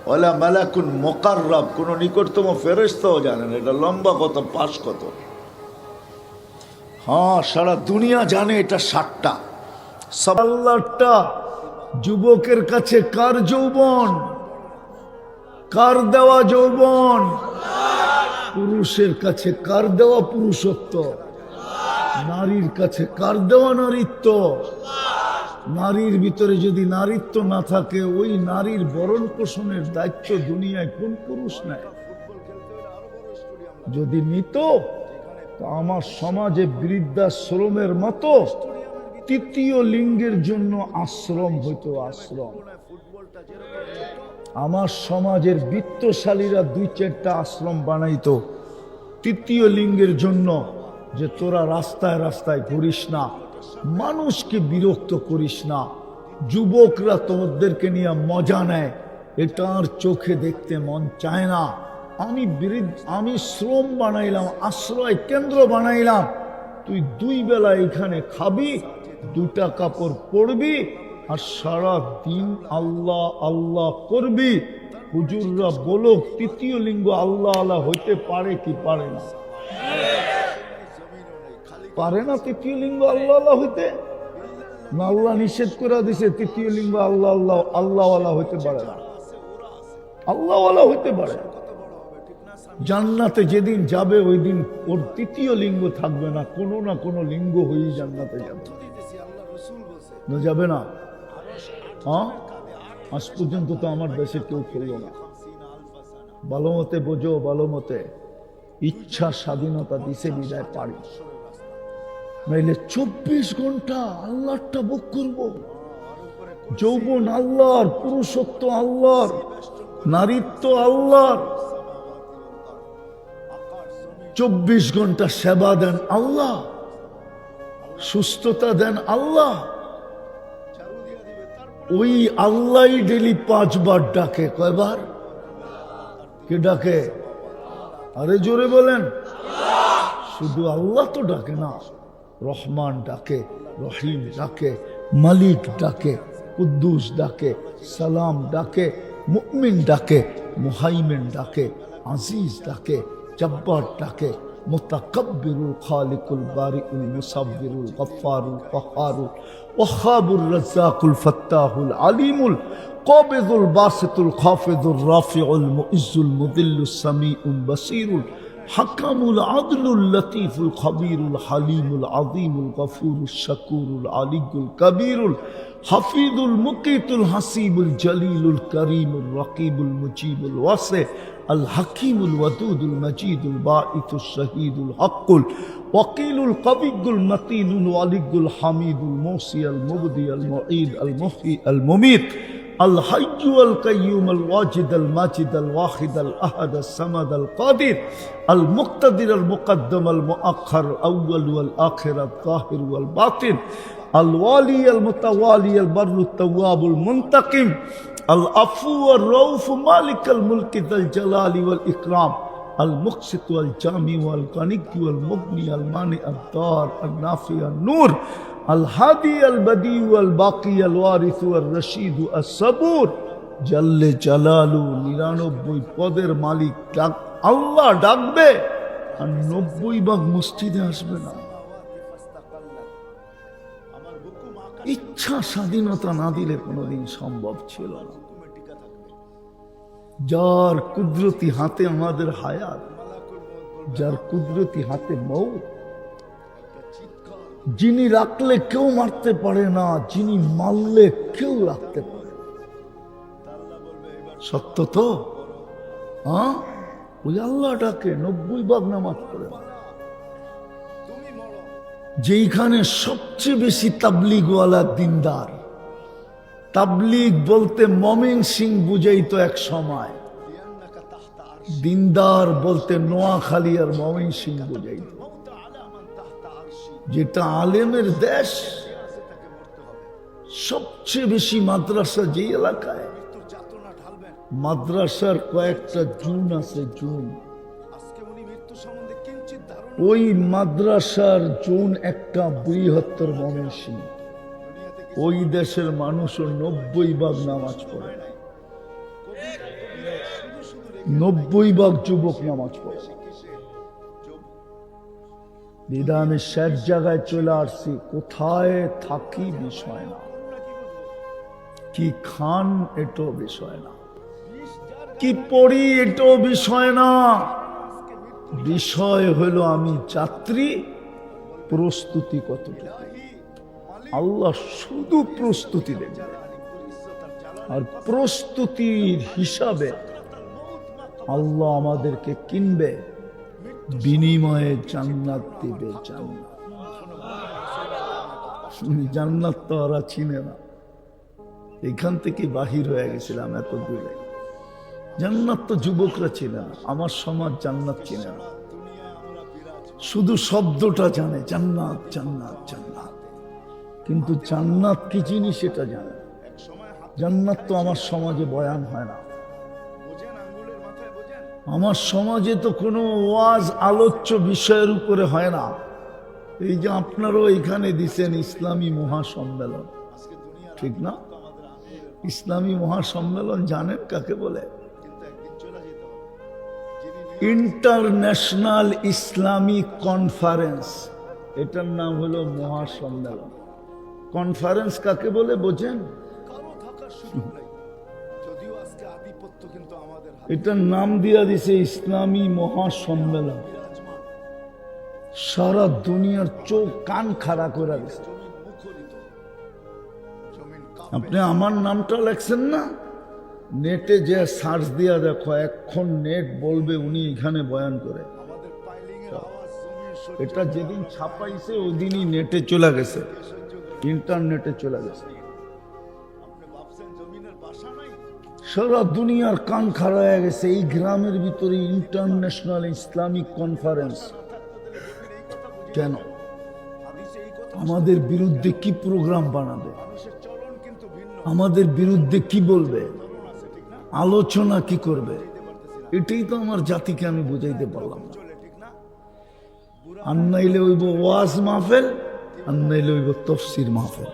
ওয়ালা মালাকুন মুকাররাব, কোন নিকটতম ফেরেশতাও জানে না এটা লম্বা কত পাশ কত। হ্যাঁ, সারা দুনিয়া জানে এটা 60টা। আল্লাহটা যুবকের কাছে কার যৌবন, কার দেওয়া যৌবন? পুরুষের কাছে কার দেওয়া পুরুষত্ব? নারীর কাছে কার দেওয়া নারীত্ব? নারীর ভিতরে যদি নারীত্ব না থাকে, ওই নারীর ভরণ পোষণের দায়িত্ব দুনিয়ায় কোন পুরুষ নেয়? যদি নিত, তো আমার সমাজে বৃদ্ধাশ্রমের মতো 3য় লিঙ্গের জন্য আশ্রম হইতো, আশ্রম। আমার সমাজের বিত্তশালীরা 2-4টা আশ্রম বানাইতো 3য় লিঙ্গের জন্য, যে তোরা রাস্তায় রাস্তায় ঘুরিস না, মানুষকে বিরক্ত করিস না, যুবকরা তোমাদেরকে নিয়ে মজা নেয়, এটা আর চোখে দেখতে মন চায় না। আমি শ্রম বানাইলাম, আশ্রয় কেন্দ্র বানাইলাম, তুই 2 বেলা এখানে খাবি, 2টা কাপড় পরবি, আর সারা দিন আল্লাহ আল্লাহ করবি। হুজুররা বলো 3য় লিঙ্গ আল্লাহ আল্লাহ হইতে পারে কি পারে না? পারে না 3য় লিঙ্গ আল্লাহ আল্লাহ হইতে? না আল্লাহ নিষেধ করে দিছে 3য় লিঙ্গ আল্লাহ আল্লাহ আল্লাহ আল্লাহ হইতে পারে না? আল্লাহ আল্লাহ হইতে পারে। জান্নাতে যেদিন যাবে ওই দিন ওর 3য় লিঙ্গ থাকবে না, কোনো না কোনো লিঙ্গ হয়েই জান্নাতে যাবে, না যাবে না? হ্যাঁ, আজ পর্যন্ত তো আমার দেশে কেউ করল না। ভালো মতে বোঝো, ভালো মতে। ইচ্ছা স্বাধীনতা দিছে বিদায় পারি, নাইলে 24 ঘন্টা আল্লাহটা ভোগ করবো। যৌবন আল্লাহর, পুরুষত্ব আল্লাহর, নারীত্ব আল্লাহর। 24 ঘন্টা সেবা দেন আল্লাহ, সুস্থতা দেন আল্লাহ। ওই আল্লাহ ডেলি 5 বার ডাকে। কয়বার? কে ডাকে? আরে জোরে বলেন। শুধু আল্লাহ তো ডাকে না, রহমান ডাকে, রহিম ডাকে, মালিক ডাকে, কুদ্দুস ডাকে, সালাম ডাকে, মুমিন ডাকে, মুহাইমিন ডাকে, আজিজ ডাকে, জব্বার ডাকে, মুতাকাব্বিরুল খালিকুল বারিউল মুসাব্বিরুল গফফারুল কহ্হারুল ওয়াহাবুর রাজ্জাকুল ফাত্তাহুল আলিমুল কাবিদুল বাসিতুল খাফিদুর রাফিউল মুইজ্জুল মুদিল্লুস সামিউল বাসিরুল হাকামুল আদলুল লতীফুল খবীরুল হালিমুল আযীমুল গফুরুশ শাকুরুল আলিয়ুল কবীরুল হাফিজুল মুকিতুল হাসিবুল জলিলুল করিমুল রকিবুল মুজিবুল ওয়াসি আল হাকিমুল ওয়াদুদুল মজিদুল বাঈতুশ শহীদুল হকুল ওয়াকিলুল কবিয়ুল মতিনুল ওয়ালিয়ুল হামিদুল মুসি আল মুবদি আল মুঈদ আল মুহয়ি আল মুমীত الحي القيوم الواجد الماجد الواحد الأحد الصمد القادر المقتدر المقدم المؤخر الأول والآخر الظاهر والباطن الوالي المتوالي البر التواب المنتقم العفو الرؤوف مالك الملك ذا الجلال والإكرام المقسط والجامع والغني والمغني المانع الضار النافع النور الهادي البديع والباقي الوارث والرشيد الصبور جل جلاله 99 পদের মালিক ডাক আল্লাহ ডাকবে আর 90 ভাগ মসজিদে আসবে না। ইচ্ছা স্বাধীনতা না দিলে কোনোদিন সম্ভব ছিল না। যার কুদরতি হাতে আমাদের হায়াত, যার কুদরতি হাতে মৌত, যিনি রাখলে কেউ মারতে পারে না, যিনি মারলে কেউ রাখতে পারে। সত্য তো? হ্যাঁ, ওই আল্লাহটাকে 90 ভাগ নামাজ পড়ে না। যেইখানে সবচেয়ে বেশি তাবলিগওয়ালা দিনদার, তাবলিগ বলতে মমিন সিং বুঝাইতো এক সময়, দিনদার বলতে নোয়াখালী আর মমিন সিং বুঝাইতো। যেটা আলেমের দেশ, সবচেয়ে বেশি মাদ্রাসা যে এলাকায়, মাদ্রাসার কয়েকটা জুন আছে, জুন, ওই মাদ্রাসার জুন একটা বৃহত্তর ময়মনসিংহ। ওই দেশের মানুষও 90 ভাগ নামাজ পড়ে, 90 ভাগ যুবক নামাজ পড়ে। আমি শেষ জায়গায় চলে আসছি, কোথায় থাকি বিষয় না, কি খান এটাও বিষয় না, কি পড়ি এটাও বিষয় না। বিষয় হলো আমি যাত্রী, প্রস্তুতি কতটুকু। আল্লাহ শুধু প্রস্তুতি দেবে, আর প্রস্তুতির হিসাবে আল্লাহ আমাদেরকে কিনবে, বিনিময়ে জান্নাত দিবে। জান্নাত তো ওরা চিনে না, এখান থেকে বাহির হয়ে গেছিলাম এত দূরে। জান্নাত তো যুবকরা চিনে না, আমার সমাজ জান্নাত চিনে না, শুধু শব্দটা জানে জান্নাত জান্নাত জান্নাত, কিন্তু জান্নাত কি জিনিস সেটা জানে না। জান্নাত তো আমার সমাজে বয়ান হয় না, আমার সমাজে তো কোনো ওয়াজ আলোচ্য বিষয়ের উপরে হয় না। এই যে আপনারাও এখানে দিছেন ইসলামী মহাসম্মেলন, ঠিক না? ইসলামী মহাসম্মেলন জানেন কাকে বলে? ইন্টারন্যাশনাল ইসলামিক কনফারেন্স, এটার নাম হলো মহাসম্মেলন। কনফারেন্স কাকে বলে বোঝেন? এটার নাম দিয়া দিছে ইসলামী মহাসম্মেলন। সারা দুনিয়ার চোখ কান খাড়া করে দিছে। আপনি আমার নামটা লেখছেন না, নেটে যে সার্চ দিয়া দেখো, এখন নেট বলবে উনি এখানে বয়ান করে। এটা যেদিন ছাপাইছে ওই দিনই নেটে চলে গেছে, ইন্টারনেটে চলে গেছে। সারা দুনিয়ার কান খাড়া হয়ে গেছে এই গ্রামের ভিতরে ইন্টারন্যাশনাল ইসলামিক কনফারেন্স। কেন? আমাদের বিরুদ্ধে কি প্রোগ্রাম বানাবে, আমাদের বিরুদ্ধে কি বলবে, আলোচনা কি করবে? এটাই তো আমার জাতিকে আমি বুঝাইতে পারলাম না। আর নাইলে হইব ওয়াজ মাহফিল, আর নাইলে হইব তফসির মাহফিল।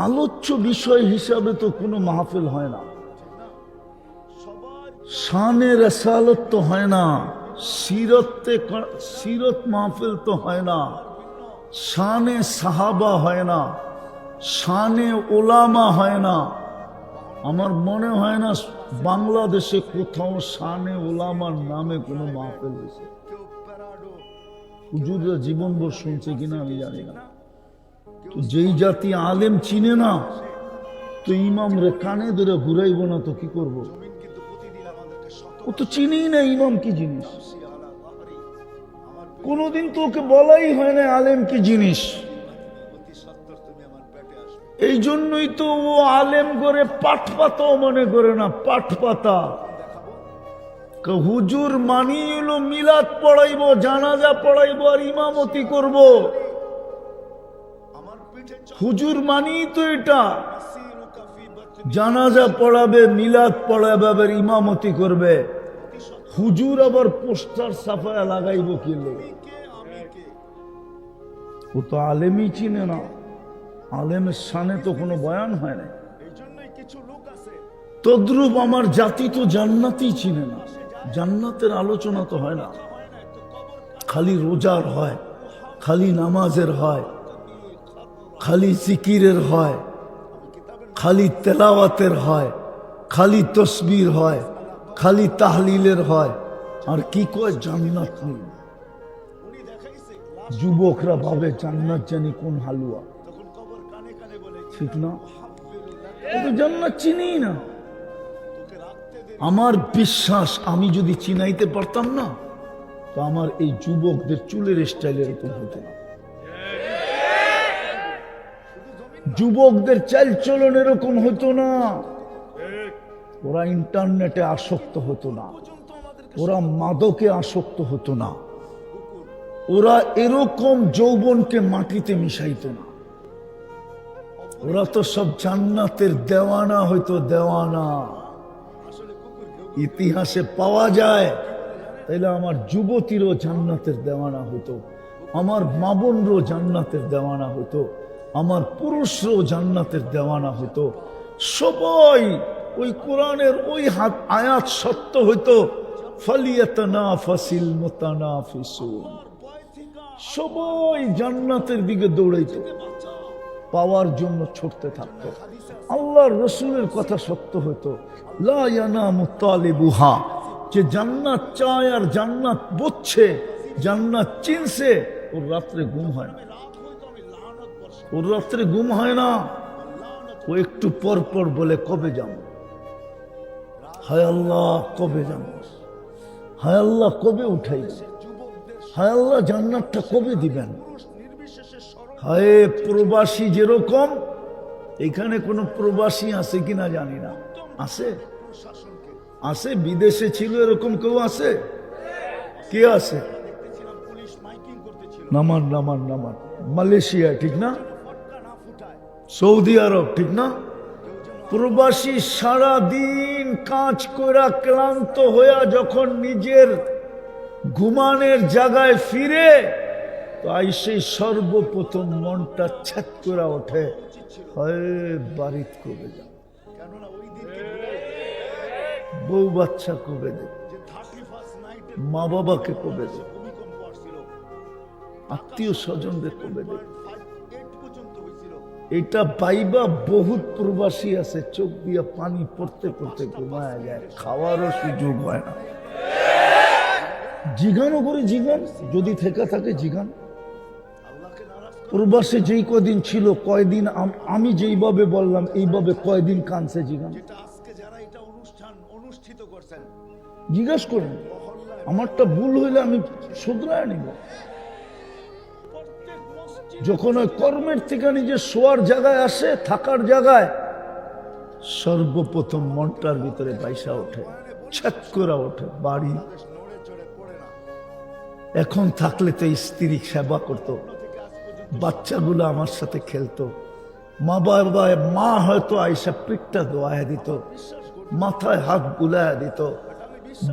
আলোচ্য বিষয় হিসাবে তো কোনো মাহফিল হয় না, শানে রসালত তো হয় না, সিরত মাহফিল তো হয় না, শানে সাহাবা হয় না, শানে ওলামা হয় না। আমার মনে হয় না বাংলাদেশে কোথাও শানে ওলামার নামে কোনো মাহফিল হয়েছে। হুজুররা জীবনভর শুনছে কিনা আমি জানি না। তো যেই জাতি আলেম চিনে না, তো ইমাম রে কানে ধরে ঘুরাইব না তো কি করব? ও তো চিনেই না ইমাম কি জিনিস, কোনদিন তো ওকে বলাই হয় না আলেম কি জিনিস। এই জন্যই তো ও আলেম করে পাট পাতাও মনে করে না, পাট পাতা। হুজুর মানি হলো মিলাদ পড়াইব, জানাজা পড়াইব আর ইমামতি করব। হুজুর মানি তো এটা, জানাজা পড়াবে, মিলাদ পড়াবে, আবার ইমামতি করবে। হুজুর আবার পোস্টার সাফায়া লাগাইব কি লোক? ও তো আলেমই চিনে না, আলেমের সামনে তো কোনো বয়ান হয় না। তদ্রূপ আমার জাতি তো জান্নাতই চিনে না, জান্নাতের আলোচনা তো হয় না। খালি রোজার হয়, খালি নামাজের হয়, খালি জিকিরের হয়, খালি তেলাওয়াতের হয়, খালি তসবির হয়, খালি তাহলিলের হয়, আর কি কয় জান্নাত নেই। যুবকরা ভাবে জান্নাত জানি কোন হালুয়া, ঠিক না? জান্নাত চিনি না। আমার বিশ্বাস আমি যদি চিনাইতে পারতাম না, তো আমার এই যুবকদের চুলের স্টাইল এরকম হতো না, যুবকদের চাল চলন এরকম হতো না, ওরা ইন্টারনেটে আসক্ত হতো না, ওরা মাদকে আসক্ত হতো না, ওরা এরকম যৌবনকে মাটিতে মিশাইতো না। ওরা তো সব জান্নাতের দেওয়ানা হইতো, দেওয়ানা। ইতিহাসে পাওয়া যায়, তাইলে আমার যুবতীরও জান্নাতের দেওয়ানা হইতো, আমার মা বোনরও জান্নাতের দেওয়ানা হইতো, আমার পুরুষরাও জান্নাতের দেওয়ানা হইতো। সবাই ওই কোরআনের ওই আয়াত সত্য হইতো, ফালিয়াতানাফাসিল মুতানাফিসুন। সবাই জান্নাতের দিকে দৌড়াইতো, পাওয়ার জন্য ছুটতে থাকতো। আল্লাহর রসুলের কথা সত্য হতো, লা ইয়ানামু তালিবুহা, যে জান্নাত চায় আর জান্নাত বুঝছে, জান্নাত চিনছে, ওর রাত্রে ঘুম হয় না, ওর রাত্রে ঘুম হয় না। ও একটু পর পর বলে কবে যাব, হায় আল্লাহ কবে যাব, হায় আল্লাহ কবে উঠাইব, হায় আল্লাহ জান্নাতটা কবে দিবেন। হায় প্রবাসী যেরকম, এখানে কোনো প্রবাসী আছে কিনা জানি না, আছে আছে, বিদেশে ছিল এরকম কেউ আছে? কে আছে? নামান নামান নামান, মালয়েশিয়া ঠিক না, সৌদি আরব ঠিক না। প্রবাসী সারা দিন কাজ করা ক্লান্ত হইয়া যখন নিজের ঘুমানের জায়গায় ফিরে, তো সেই সর্বপ্রথম মনটা ছ্যাত করে ওঠে, হয় বাড়িত কবে যাব, বউ বাচ্চা কবে দেব, মা বাবাকে কবে দেব, আত্মীয় স্বজনদের কবে দেব। এটা পাইবা বহুত প্রবাসী আছে, চোখ দিয়া পানি পড়তে পড়তে ঘুমায় যায়, খাওয়ারও সুযোগ হয় না। জিগানো করে জিগান, যদি থেকে থাকে জিগান। প্রবাসে যেই কদিন ছিল, কয়দিন আমি যেইভাবে বললাম এইভাবে কয়দিন কানছে জিগান, জিজ্ঞাস করেন। আমারটা ভুল হইলে আমি শুধরায় নিব। যখন ওই কর্মের থেকে নিজের শোয়ার জায়গায় আসে, থাকার জায়গায়, সর্বপ্রথম মনটার ভিতরে পয়সা ওঠে, ছ্যাক করে ওঠে বাড়ি। এখন থাকলে তো স্ত্রী সেবা করতো, বাচ্চাগুলো আমার সাথে খেলতো, মা হয়তো আইসা পিঠটা দোয়া দিত, মাথায় হাত বুলায় দিত,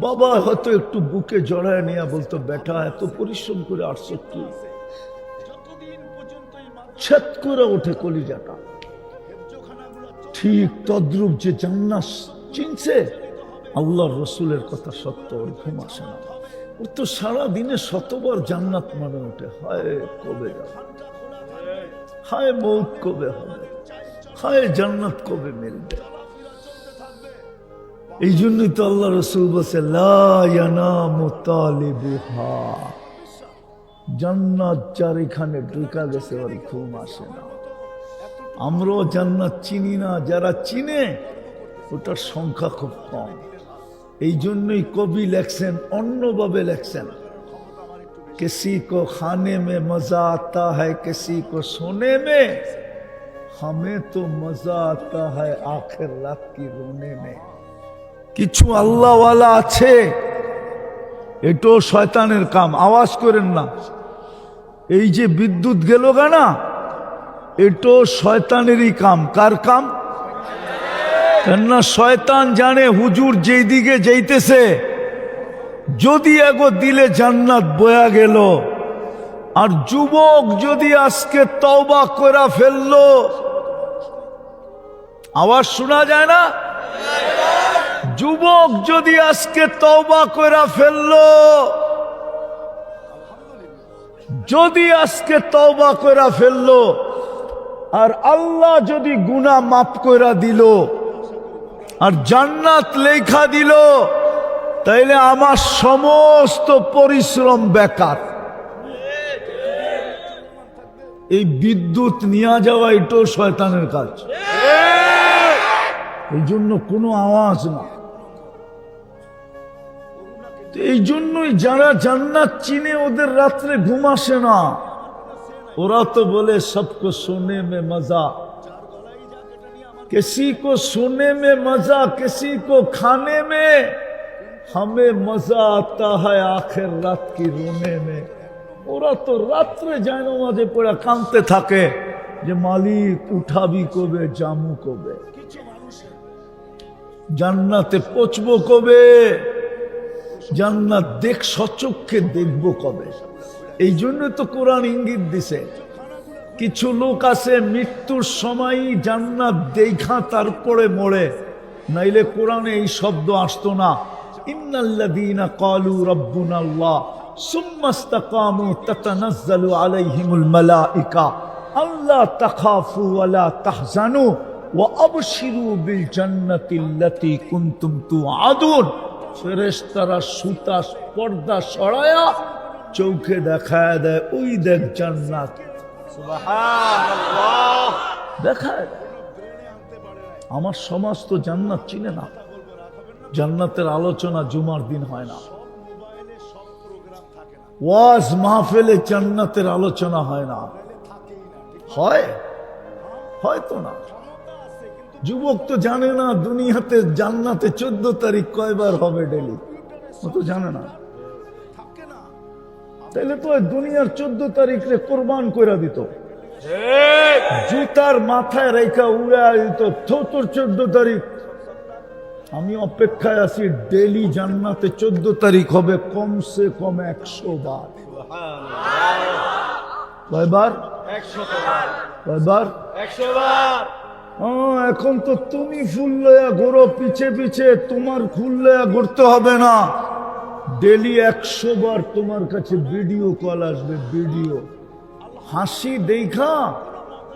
বাবা হয়তো একটু বুকে জড়ায় নিয়ে বলতো, বেটা এত পরিশ্রম করে আসছো কি? ছ্যাক করে ওঠে কলিজাটা। ঠিক তদ্রূপ যে জান্নাত চিনছে, আল্লাহর রসুলের কথা সত্য, ওর ঘুম আসে না। ওর তো সারাদিনে শতবার জান্নাত মনে ওঠে, হায় কবে যাবে, হায় মৌত কবে হবে, হায় জান্নাত কবে মিলবে। এই জন্যই তো আল্লাহ রসুল বলছে, লা ইয়ানামু তালিবুহা, জান্নাত যার এখানে ঢুকা গেছে ওর ঘুম আসে না। আমরাও জান্নাত চিনি না, যারা চিনে ওটার সংখ্যা খুব কম। এই জন্যই কবি লেখছেন, অন্যভাবে লেখছেন, किसी को खाने में मजा आता है, किसी को सोने में, हमें तो मजा आता है आखिर रात की रोने में। কিছু আল্লাহওয়ালা আছে, এটাও শয়তানের কাম, আওয়াজ করেন না। এই যে বিদ্যুৎ গেল না, এটাও শয়তানেরই কাম। কার কাম? কেননা শয়তান জানে হুজুর যেই দিকে যাইতেছে, যদি এগো দিলে জান্নাত বয়া গেল, আর যুবক যদি আজকে তওবা করে ফেললো, আওয়াজ শোনা যায় না? যুবক যদি আজকে তওবা করে ফেললো, যদি আজকে তওবা করে ফেললো, আর আল্লাহ যদি গুনাহ মাফ করে দিল, আর জান্নাত লেখা দিল, তাইলে আমার সমস্ত পরিশ্রম বেকার। এই বিদ্যুৎ নিয়ে যাওয়া এটাও শয়তানের কাজ। এই জন্য কোনো আওয়াজ না। এই জন্যই যারা জান্নাত চিনে ওদের রাত্রে ঘুম আসে না। ওরা তো বলে সবকো সোনে মে মজা, किसी को सोने में मजा, किसी को खाने में, हमें मजा आता है आखिर रात की रोने में। ওরা তো রাত্রে যায় নামাজে পড়ে কাঁদতে থাকে যে মালিক উঠাবি কবে, জামু কবে, জান্নাতে পৌঁছবো কবে, জান্নাত দেখ সচক্ষে দেখবো কবে। এই জন্য তো কোরআন ইঙ্গিত দিছে, কিছু লোক আছে মৃত্যুর সময়ই জান্নাত দেখা তারপরে মরে, নাইলে কোরআনে এই শব্দ আসতো না। ইন্নাল্লাযীনা ক্বালু রাব্বুনাল্লাহ সুম্মা ইসতাকামু তাতানাজ্জালু আলাইহিমুল মালায়েকা আল্লা তাখাফু ওয়া লা তাহজানু ওয়া আবশিরু বিল জান্নাতিল্লাতী কুনতুম তুআদুন। ফেরেশতারা সুতা পর্দা সরায়া চোখে দেখায় দেয়, ওই দেখ জান্নাত। সুবহানাল্লাহ, দেখায়। আমার সমাজ তো জান্নাত চিনে না। জান্নাতের আলোচনা জুমার দিন হয় না, ওয়াজ মাহফিলে জান্নাতের আলোচনা হয় না। হয়? হয়তো না। যুবক তো জানে না দুনিয়াতে জান্নাতে 14 তারিখ কয়বার হবে ডেলি, ও তো জানে না। তাইলে তো দুনিয়ার 14 তারিখে কোরবান করে দিত, জুতার মাথায় রেখা উড়া দিত, তোর 14 তারিখ। আমি অপেক্ষায় আছি, ডেলি জান্নাতে 14 তারিখ হবে কমসে কম 100 বার। কয়বার? 100 বার। কয়বার? 100 বার। এখন তো তুমি ফুল লয়া ঘোরো পিছে পিছে, তোমার ফুল লয়া ঘুরতে হবে না। ডেলি 100 বার তোমার কাছে ভিডিও কল আসবে, ভিডিও। হাসি দেখা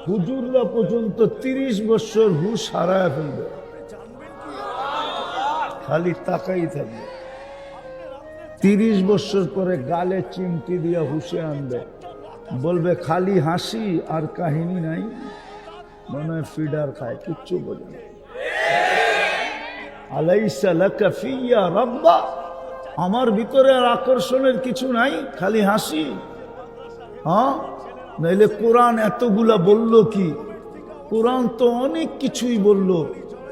হুজুররা পর্যন্ত 30 বছর হুশ হারায় ফেলবে, খালি তাকাই থাকবে। 30 বছর পরে গালে চিমটি দিয়া হুশে আনবে, বলবে খালি হাসি আর কাহিনী নাই, মনে হয় ফিডার খায়, কিচ্ছু বোঝে না। আলাইসা লাকা ফিয়া রাব্বা, আমার ভিতরে আর আকর্ষণের কিছু নাই, খালি হাসি। হ্যাঁ, নাইলে কোরআন এতগুলা বলল কি? কোরআন তো অনেক কিছুই বলল,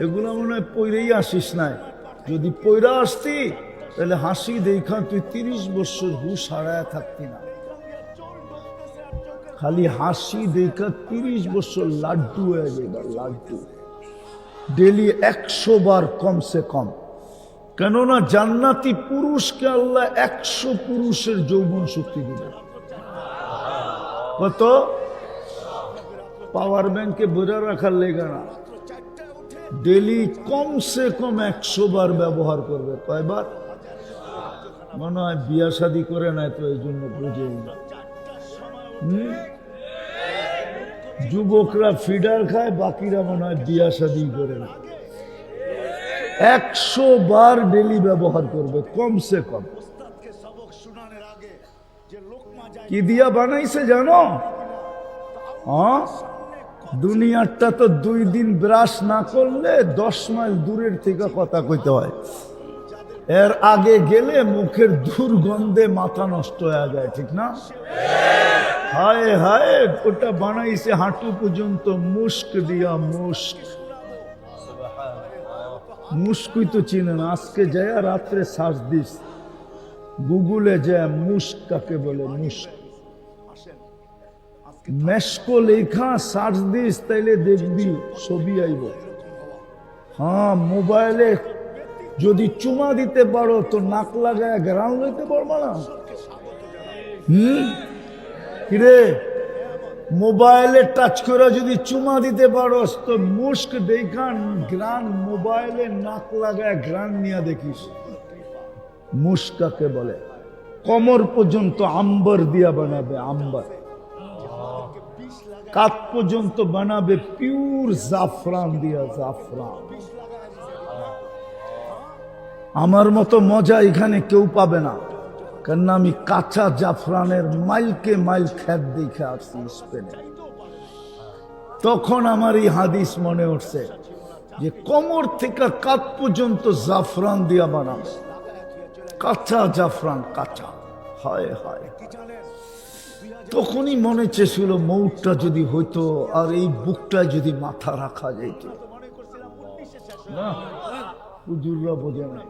এগুলো মনে হয় পইরেই আসিস নাই, যদি পইরা আসতি তাহলে হাসি দেখা তুই 30 বছর হুশ হারায় থাকতি না। খালি হাসি দেখা 30 বছর লাড্ডু হয়ে যাবে, লাড্ডু ডেলি 100 বার কমসে কম। কেননা জান্নাতি পুরুষকে আল্লাহ 100 পুরুষের যৌবন শক্তি দিবে। কত? পাওয়ার ব্যাংকে বোঝা রাখার লেগে না, ডেলি কমসে কম 100 বার ব্যবহার করবে। কয়বার? মনে হয় বিয়া শাদী করে নাই তো এই জন্য বুঝে না। যুবকরা ফিডার খায়, বাকিরা মনে হয় বিয়া শাদী করে না। 100 বার ডেলি ব্যবহার করবে কমসে কম। কি দিয়া বানাইছে জানো? হ্যাঁ, দুনিয়ারটা তো 2 দিন ব্রাশ না করলে 10 মাইল দূরের থেকে কথা কইতে হয়। এর আগে গেলে মুখের দুর্গন্ধে মাথা নষ্ট হয়ে যায়, ঠিক না? হায় হায়, ওটা বানাইছে হাঁটু পর্যন্ত মুস্ক দিয়া। মুস্কই তো চিনে না। আজকে যায় রাত্রে সার্চ দিস গুগলে, যায় মুস্ক কাকে বলে, মুস্ক মেশকো লেখা সার্চ দিস, তাইলে দেখবি ছবি আইব। হ্যাঁ, মোবাইলে যদি চুমা দিতে পারো তো নাক লাগায় গ্রান লইতে পারবা না? কিরে, মোবাইলে টাচ করে যদি চুমা দিতে পারো তো মুস্ক দেখান গ্রান মোবাইলে নাক লাগায় গ্রান নিয়ে দেখিস। মুস্ক কাকে বলে? কমর পর্যন্ত আম্বার দিয়া বানাবে, আম্বার। কাত পর্যন্ত বানাবে পিওর জাফরান দিয়া, জাফরান। আমার মতো মজা এখানে কেউ পাবে না, কেননা আমি কাঁচা জাফরানের মাইলকে মাইল খ্যাত দেখে আসছি স্পেনে। তখন আমার এই হাদিস মনে উঠছে যে কোমর থেকে কাত পর্যন্ত জাফরান দিয়া বানাবে, কাঁচা জাফরান, কাঁচা। হায় হায়, তখনই মনে চেয়েছিল মৌটটা যদি হইতো আর এই বুকটায় যদি মাথা রাখা যেত। না, হুজুররা বোঝে না,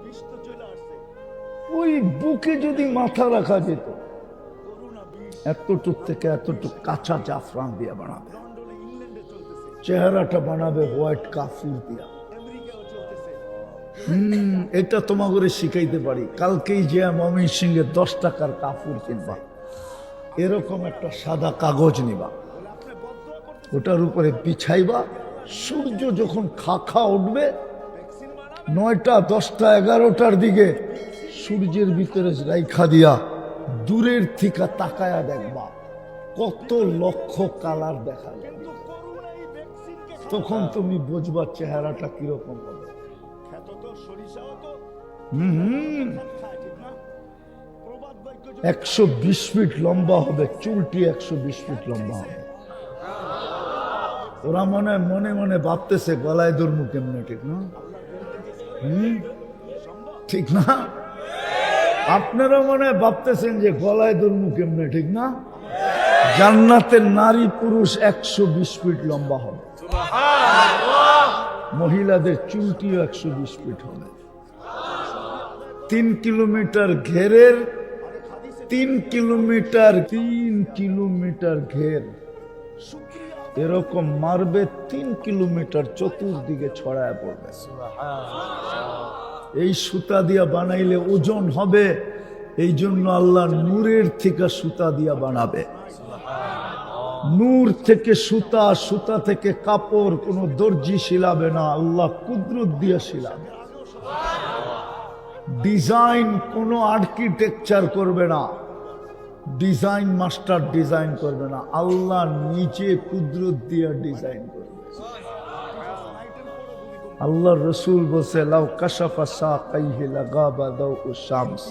ওই বুকে যদি মাথা রাখা যেত, এতটুক থেকে এতটুক কাঁচা জাফরান দিয়া বানাবে, চেহারাটা বানাবে হোয়াইট কাফুর দিয়া। এটা তোমাকে শিখাইতে পারি। কালকেই যে মমিন সিংহে 10 টাকার কাফুর কিনবা, এরকম একটা সাদা কাগজ নিবা, ওটার উপরে বিছাইবা। সূর্য যখন খা উঠবে 9টা, 10টা, 11টার দিকে সূর্যের ভিতরে রাইখা দিয়া দূরের থেকে তাকায়া দেখবা কত লক্ষ কালার দেখা যাবে। তখন তুমি বুঝবা চেহারাটা কিরকম হবে। 120 ফিট লম্বা হবে, চুলটি 120 ফিট লম্বা হবে। ওরা মনে মনে ভাবতেছে গলায় ধর্ম কেমনে, ঠিক না? ঠিক না? আপনারা মনে ভাবতেছেন যে গলায় ধর্ম কেমনে, ঠিক না? জান্নাতের নারী পুরুষ 120 ফিট লম্বা হবে, মহিলাদের চুলটিও 120 ফিট হবে। 3 কিলোমিটার ঘেরের, 3 কিলোমিটার ঘের এরকম মারবে, 3 কিলোমিটার চতুর্দিকে ছড়ায় পড়বে। এই সুতা দিয়া বানাইলে ওজন হবে, এই জন্য আল্লাহ নূরের থেকে সুতা দিয়া বানাবে। নূর থেকে সুতা, সুতা থেকে কাপড়, কোনো দর্জি শিলাবে না, আল্লাহ কুদরত দিয়া শিলাবে। ডিজাইন কোনো আর্কিটেকচার করবে না, ডিজাইন মাস্টার ডিজাইন করবে না, আল্লাহ নিজে কুদরত দিয়া ডিজাইন করবে। আল্লাহ রসুল বলছে লাউ কাশাফা সাকাইহি লাগাবা দাউ শামস,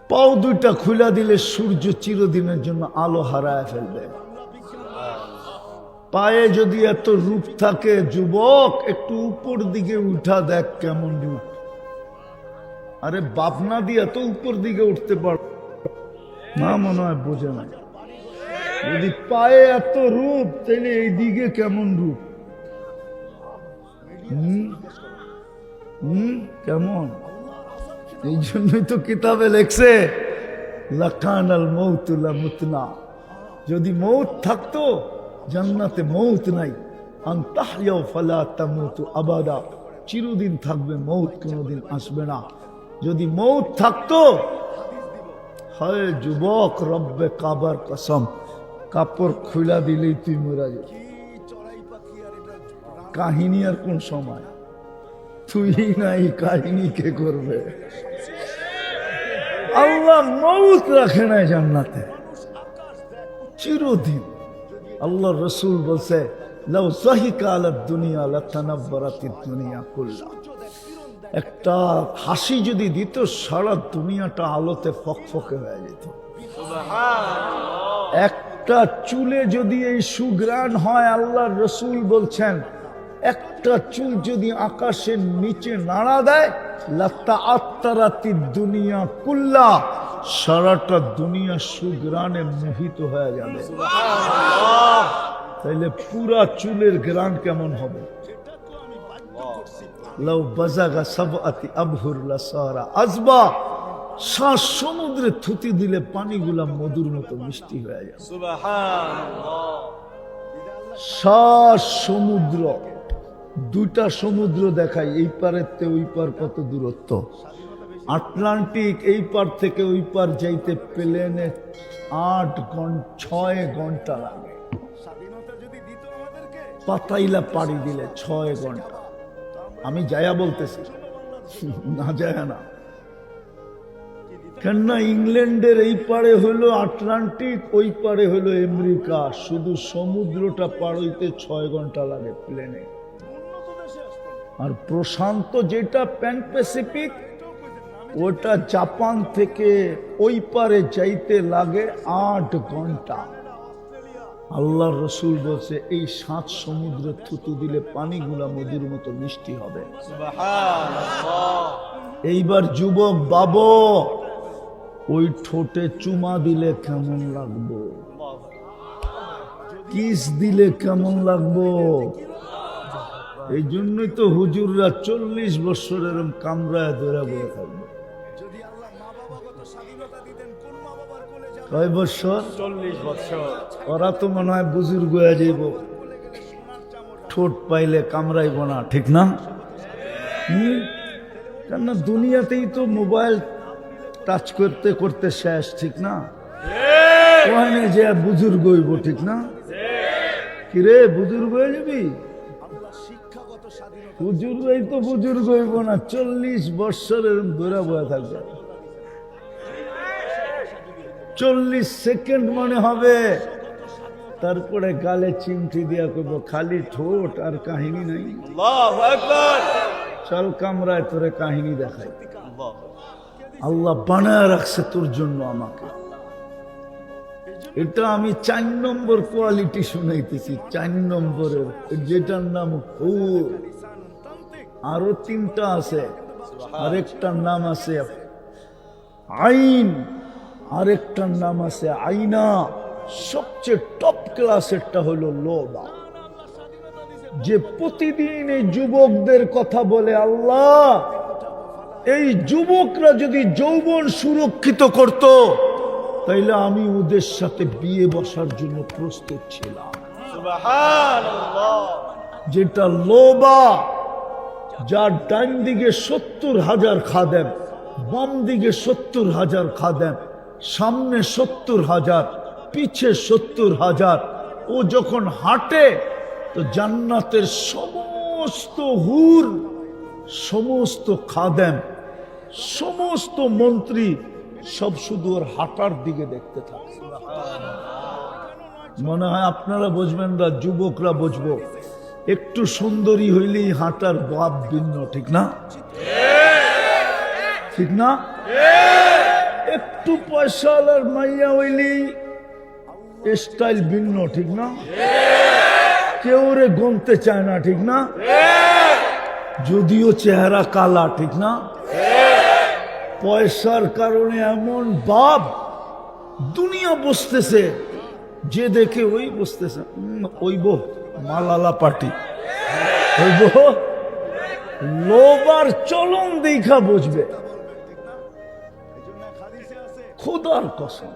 পাও দুইটা খুলে দিলে সূর্য চিরদিনের জন্য আলো হারায় ফেলবে। পায়ে যদি এত রূপ থাকে, যুবক একটু উপর দিকে উঠা দেখ কেমন রূপ। আরে বাপনা দিয়ে এত উপর দিকে উঠতে পার না, মনে হয় বোঝে না। যদি পায়ে এত রূপ, তাহলে এই দিকে কেমন রূপ? কেমন? এই জন্যই তো কিতাবে লেখছে লাকানাল মৌতু লামুতনা, যদি মৌত থাকতো, জান্নাতে মৌত নাই, আনতাহইয়াও ফালা তামুতু আবাদা, চিরদিন থাকবে, মৌত কোনোদিন আসবে না। যদি মৌত থাকতো, হায় যুবক, রব্বে কাবার কসম, কাপড় খুলা দিলেই তুই মরা যাবি। কাহিনী আর কোন সময়? তুই নাই, কাহিনী কে করবে? আল্লাহ মৌত রাখে নাই জান্নাতে, চিরদিন। আল্লাহ রসুল বলছে লাউ যাহিকা আলাদ দুনিয়া লাতানাব্বারাতিদ দুনিয়া কুল্লা, একটা হাসি যদি দিত, সারা দুনিয়াটা আলোতে ফকফকে হয়ে যেত। একটা চুলে যদি এই সুঘ্রাণ হয়, আল্লাহর রসুল বলছেন একটা চুল যদি আকাশের নিচে নাড়া দেয়, লাতাআত্তারাতিদ দুনিয়া কুল্লা, সারাটা দুনিয়া সুঘ্রাণে মোহিত হয়ে যাবে। তাইলে পুরা চুলের ঘ্রাণ কেমন হবে? লাউ বাজাগা সাবআতি আবহুর লাসারা আজবা, শ্বাস সমুদ্রে থুতি দিলে পানিগুলা মধুর মতো মিষ্টি হয়ে যাবে। শ্বাস সমুদ্র, দুইটা সমুদ্র দেখাই, এই পারেতে ওই পার কত দূরত্ব। আটলান্টিক এই পার থেকে ওই পার যাইতে প্লেনে 6 ঘন্টা লাগে, পাতাইলা পাড়ি দিলে 6 ঘন্টা। আমি যায়া বলতেছি, না যায় না, কেননা ইংল্যান্ডের এই পারে হলো আটলান্টিক, ওই পারে হলো আমেরিকা, শুধু সমুদ্রটা পার হইতে 6 ঘন্টা লাগে প্লেনে। আর প্রশান্ত যেটা প্যান প্যাসিফিক, ওটা জাপান থেকে ওই পারে যাইতে লাগে 8 ঘন্টা। আল্লাহ রসুল বলছে এই 7 সমুদ্র থুতু দিলে পানিগুলা মধুর মতো মিষ্টি হবে। এইবার যুবক বাবু, ওই ঠোঁটে চুমা দিলে কেমন লাগবো? কিস দিলে কেমন লাগবো? এই জন্যই তো হুজুররা 40 বছর এরকম কামরায় ধরে বয়ে থাকবে। কয় বছর? 40 বছর। ওরা তো মনে হয় বুজুর্গ হয়ে যাইব, ঠোঁট পাইলে কামড়াইব না, ঠিক না? কেননা দুনিয়াতেই তো মোবাইল টাচ করতে করতে শেষ, ঠিক না? ওখানে যে বুজুর্গ হইব, ঠিক না? কিরে বুজুর্গ হয়ে যাবি? বুজুর্গই তো বুজুর্গ হইব না, 40 বছরের ধরে বয়ে থাকবে। 40 সেকেন্ড মনে হবে, তারপরে গালে চিমটি দিয়া করবো খালি ঠোঁট আর কাহিনী নাই। চল কামরায় তোরে কাহিনী দেখাই। আল্লাহ বানায় রাখছে তোর জন্য আমাকে। এটা আমি 4 নম্বর কোয়ালিটি শুনাইতেছি, 4 নম্বরের, যেটার নাম হুর। আরো 3টা আছে, আরেকটার নাম আছে আইন, আরেকটার নাম আছে আইনা। সবচেয়ে টপ ক্লাসেরটা হলো লোবা, যে প্রতিদিন এই যুবকদের কথা বলে, আল্লাহ এই যুবকরা যদি যৌবন সুরক্ষিত করত, তাইলে আমি ওদের সাথে বিয়ে বসার জন্য প্রস্তুত ছিলাম। যেটা লোবা, যার ডান দিকে 70,000 খাদেম, বাম দিকে 70,000 খাদেম, সামনে 70,000, পিছে 70,000, ও যখন হাঁটে তো জান্নাতের সমস্ত হুর, সমস্ত খাদেম, সমস্ত মন্ত্রী সব শুধু ওর হাঁটার দিকে দেখতে থাকে। মনে হয় আপনারা বুঝবেন না, যুবকরা বুঝবো। একটু সুন্দরী হইলেই হাঁটার ভাব ভিন্ন, ঠিক না? ঠিক না? একটু পয়সাওয়ালার মাইয়া হইলেই স্টাইল ভিন্ন, ঠিক না? কেউ রে গমতে চায় না, ঠিক না? যদিও চেহারা কালা, ঠিক না? পয়সার কারণে এমন ভাব, দুনিয়া বসতেছে, যে দেখে ওই বসতেছে, ওইব মালালা পার্টি, ওইব লোভ আর চলন দেখা বুঝবে। খোদার কসম,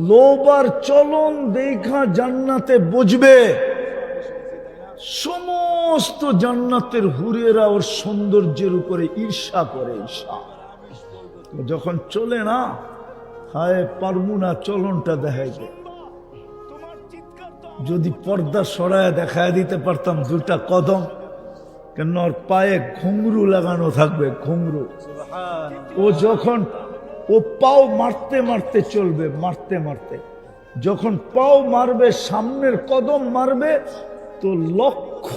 লোভ আর চলন দেখা জান্নাতে বুঝবে। সমস্ত জান্নাতের হুরেরা ওর সৌন্দর্যের উপরে ঈর্ষা করে। ঈর্ষা যখন চলে না, হায় পারবো না চলনটা দেখাইতে। যদি পর্দা সরায় দেখায় দিতে পারতাম দুটা কদম, কেন ওর পায়ে ঘুংরু লাগানো থাকবে, ঘুংরু। ও যখন ও পাও মারতে মারতে চলবে, মারতে মারতে যখন পাও মারবে, সামনের কদম মারবে, তো লক্ষ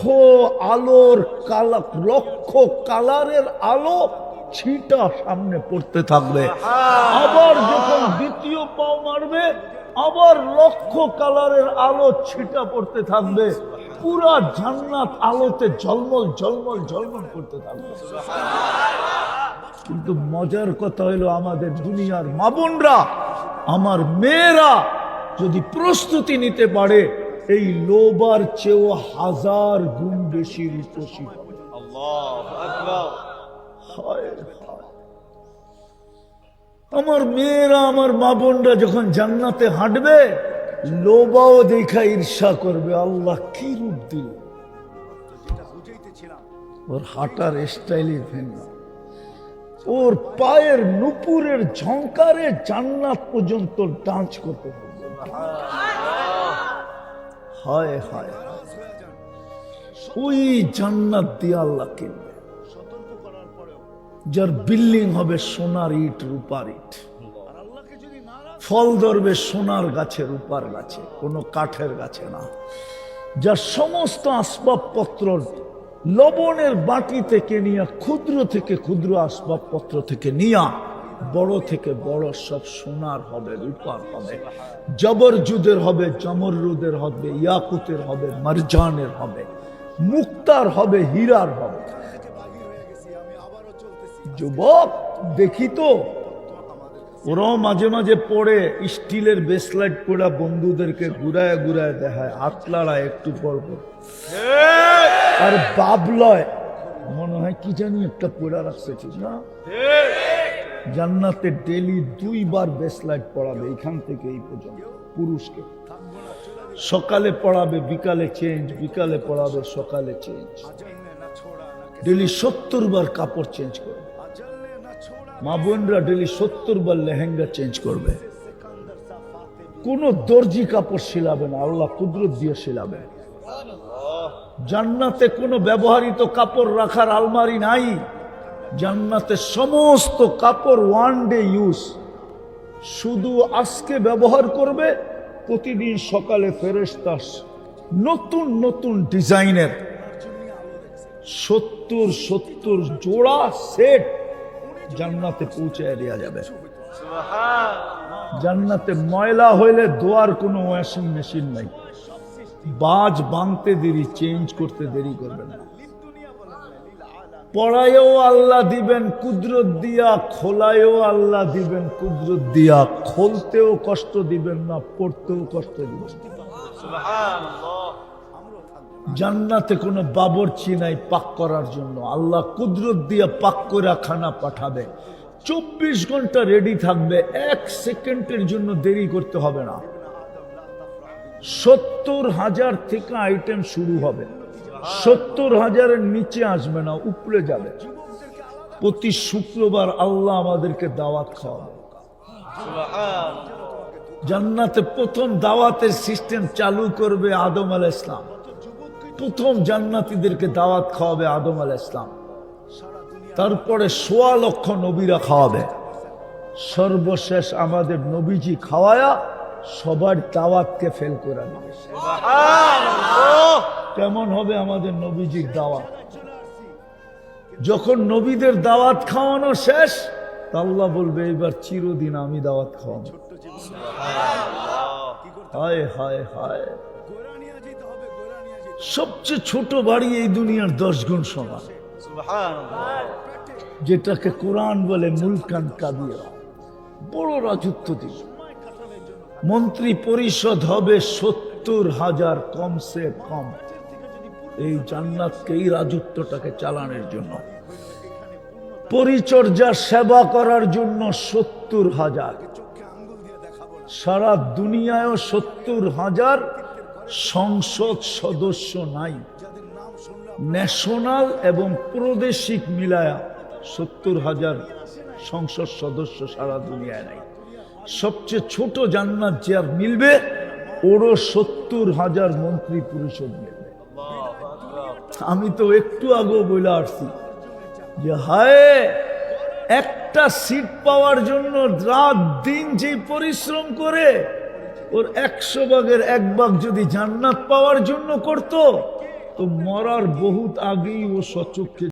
আলোর কালা, লক্ষ কালারের আলো ছিটা সামনে পড়তে থাকবে। আবার যখন দ্বিতীয় পাও মারবে, আবার লক্ষ কালারের আলো ছিটা পড়তে থাকবে। পুরা জান্নাত আলোতে ঝলমল ঝলমল ঝলমল করতে থাকবে। কিন্তু মজার কথা হইল, আমাদের দুনিয়ার মা বোনরা, আমার মেয়েরা যদি প্রস্তুতি নিতে পারে, এই লোবার চেয়েও 1000 গুণ বেশি রূপসী। আমার মেয়েরা, আমার মা বোনরা যখন জান্নাতে হাঁটবে, লোবাও দেখা ঈর্ষা করবে, আল্লাহ কি রূপ দিল। ওর হাঁটার স্টাইলই ভিন্ন, ওর পায়ের নুপুরের ঝংকারে জান্নাত পর্যন্ত ডান্স করতে পারবে। হায় হায়, ওই জান্নাত দিয়ে আল্লাহ কিনবে, যার বিল্ডিং হবে সোনার ইট, রূপার ইট, ফল ধরবে সোনার গাছে, রূপার গাছে, কোনো কাঠের গাছে না, যার সমস্ত আসবাবপত্র লবণের বাটি থেকে নিয়ে, ক্ষুদ্র থেকে ক্ষুদ্র আসবাবপত্র থেকে নিয়ে, বড় থেকে বড় সব সোনার হবে, রূপার হবে, জবরজুদের হবে, জমরুদের হবে, ইয়াকুতের হবে, মারজানের হবে, মুক্তার হবে, হীরার হবে। যুবক দেখি তো, ওরাও মাঝে মাঝে পড়ে স্টিলের বেসলাইট পড়া বন্ধুদেরকে ঘুরায় ঘুরায় দেখায়, আতলাড়া একটু পর পর, আর বাবলয় মনে হয় কি জানি একটা পড়া রাখছে, ঠিক না? জান্নাতে ডেলি 2 বার বেসলাইট পড়াবে, এখান থেকে এই পর্যন্ত পুরুষকে। সকালে পড়াবে, বিকালে চেঞ্জ, বিকালে পড়াবে, সকালে চেঞ্জ। ডেলি 70 বার কাপড় চেঞ্জ করবে। মা বোনরা ডেলি 70 বার লেহেঙ্গা চেঞ্জ করবে। কোন দর্জি কাপড় সিলাবে না, আল্লাহ কুদরত দিয়ে সিলাবে। জান্নাতে কোনো ব্যবহৃত কাপড় রাখার আলমারি নাই। জান্নাতে সমস্ত কাপড় 1 ডে ইউজ, শুধু আজকে ব্যবহার করবে। প্রতিদিন সকালে ফেরেশতা নতুন নতুন ডিজাইনের 70 জোড়া সেট জান্নাতে পৌঁছায় দেওয়া যাবে। জান্নাতে ময়লা হইলে ধোয়ার কোনো ওয়াশিং মেশিন নাই। বাজ ভাঙতে দেরি, চেঞ্জ করতে দেরি করবে না। পড়ায়ও আল্লাহ দিবেন কুদরত দিয়া, খোলায়ও আল্লাহ দিবেন কুদরত দিয়া। খুলতেও কষ্ট দিবেন না, পড়তেও কষ্ট দিবেন। জান্নাতে কোনো বাবরচি নাই পাক করার জন্য, আল্লাহ কুদরত দিয়া পাক করে খানা পাঠাবে। 24 ঘন্টা রেডি থাকবে, 1 সেকেন্ডের জন্য দেরি করতে হবে না। 70,000 থেকে আইটেম শুরু হবে, 70,000-এর নিচে আসবে না, উপরে যাবে। প্রতি শুক্রবার আল্লাহ আমাদেরকে দাওয়াত খাওয়াবে। জান্নাতে প্রথম দাওয়াতের সিস্টেম চালু করবে আদম আলাইহিস সালাম। প্রথম জান্নাতীদেরকে দাওয়াত খাওয়াবে আদম আলাইহিস সালাম। তারপরে 1.25 লক্ষ নবীরা খাওয়াবে। সর্বশেষ আমাদের নবীজি খাওয়ায়া সবার দাওয়াতকে ফেল করে দেবে। কেমন হবে আমাদের নবীজির দাওয়াত? যখন নবীদের দাওয়াত খাওয়ানো শেষ, আল্লাহ বলবে এবার চিরদিন আমি দাওয়াত খাওয়াবো। হায় হায় হায়, সবচেয়ে ছোট বাড়ি এই দুনিয়ার 10 গুণ সমান, যেটাকে কোরআন বলে মুলকান কাবিরা, বড় রাজত্ব দিল। মন্ত্রী পরিষদ হবে 70,000 কমসে কম। এই জান্নাতকে, এই রাজত্বটাকে চালানোর জন্য। পরিচর্যা সেবা করার জন্য 70,000, সারা দুনিয়ায় 70,000 সংসদ সদস্য নাই। ন্যাশনাল এবং প্রাদেশিক মিলায়া 70,000 সংসদ সদস্য সারা দুনিয়ায় নাই। সবচেয়ে ছোট জান্নাত যে আর মিলবে, ওরও 70,000 মন্ত্রী পরিষদ মিলবে। আমি তো একটু আগে বলে আসছি যে হায়, একটা সিট পাওয়ার জন্য রাত দিন যে পরিশ্রম করে, ওর 100 ভাগের 1 ভাগ যদি জান্নাত পাওয়ার জন্য করত, তো মরার বহুত আগেই ও সচক্ষে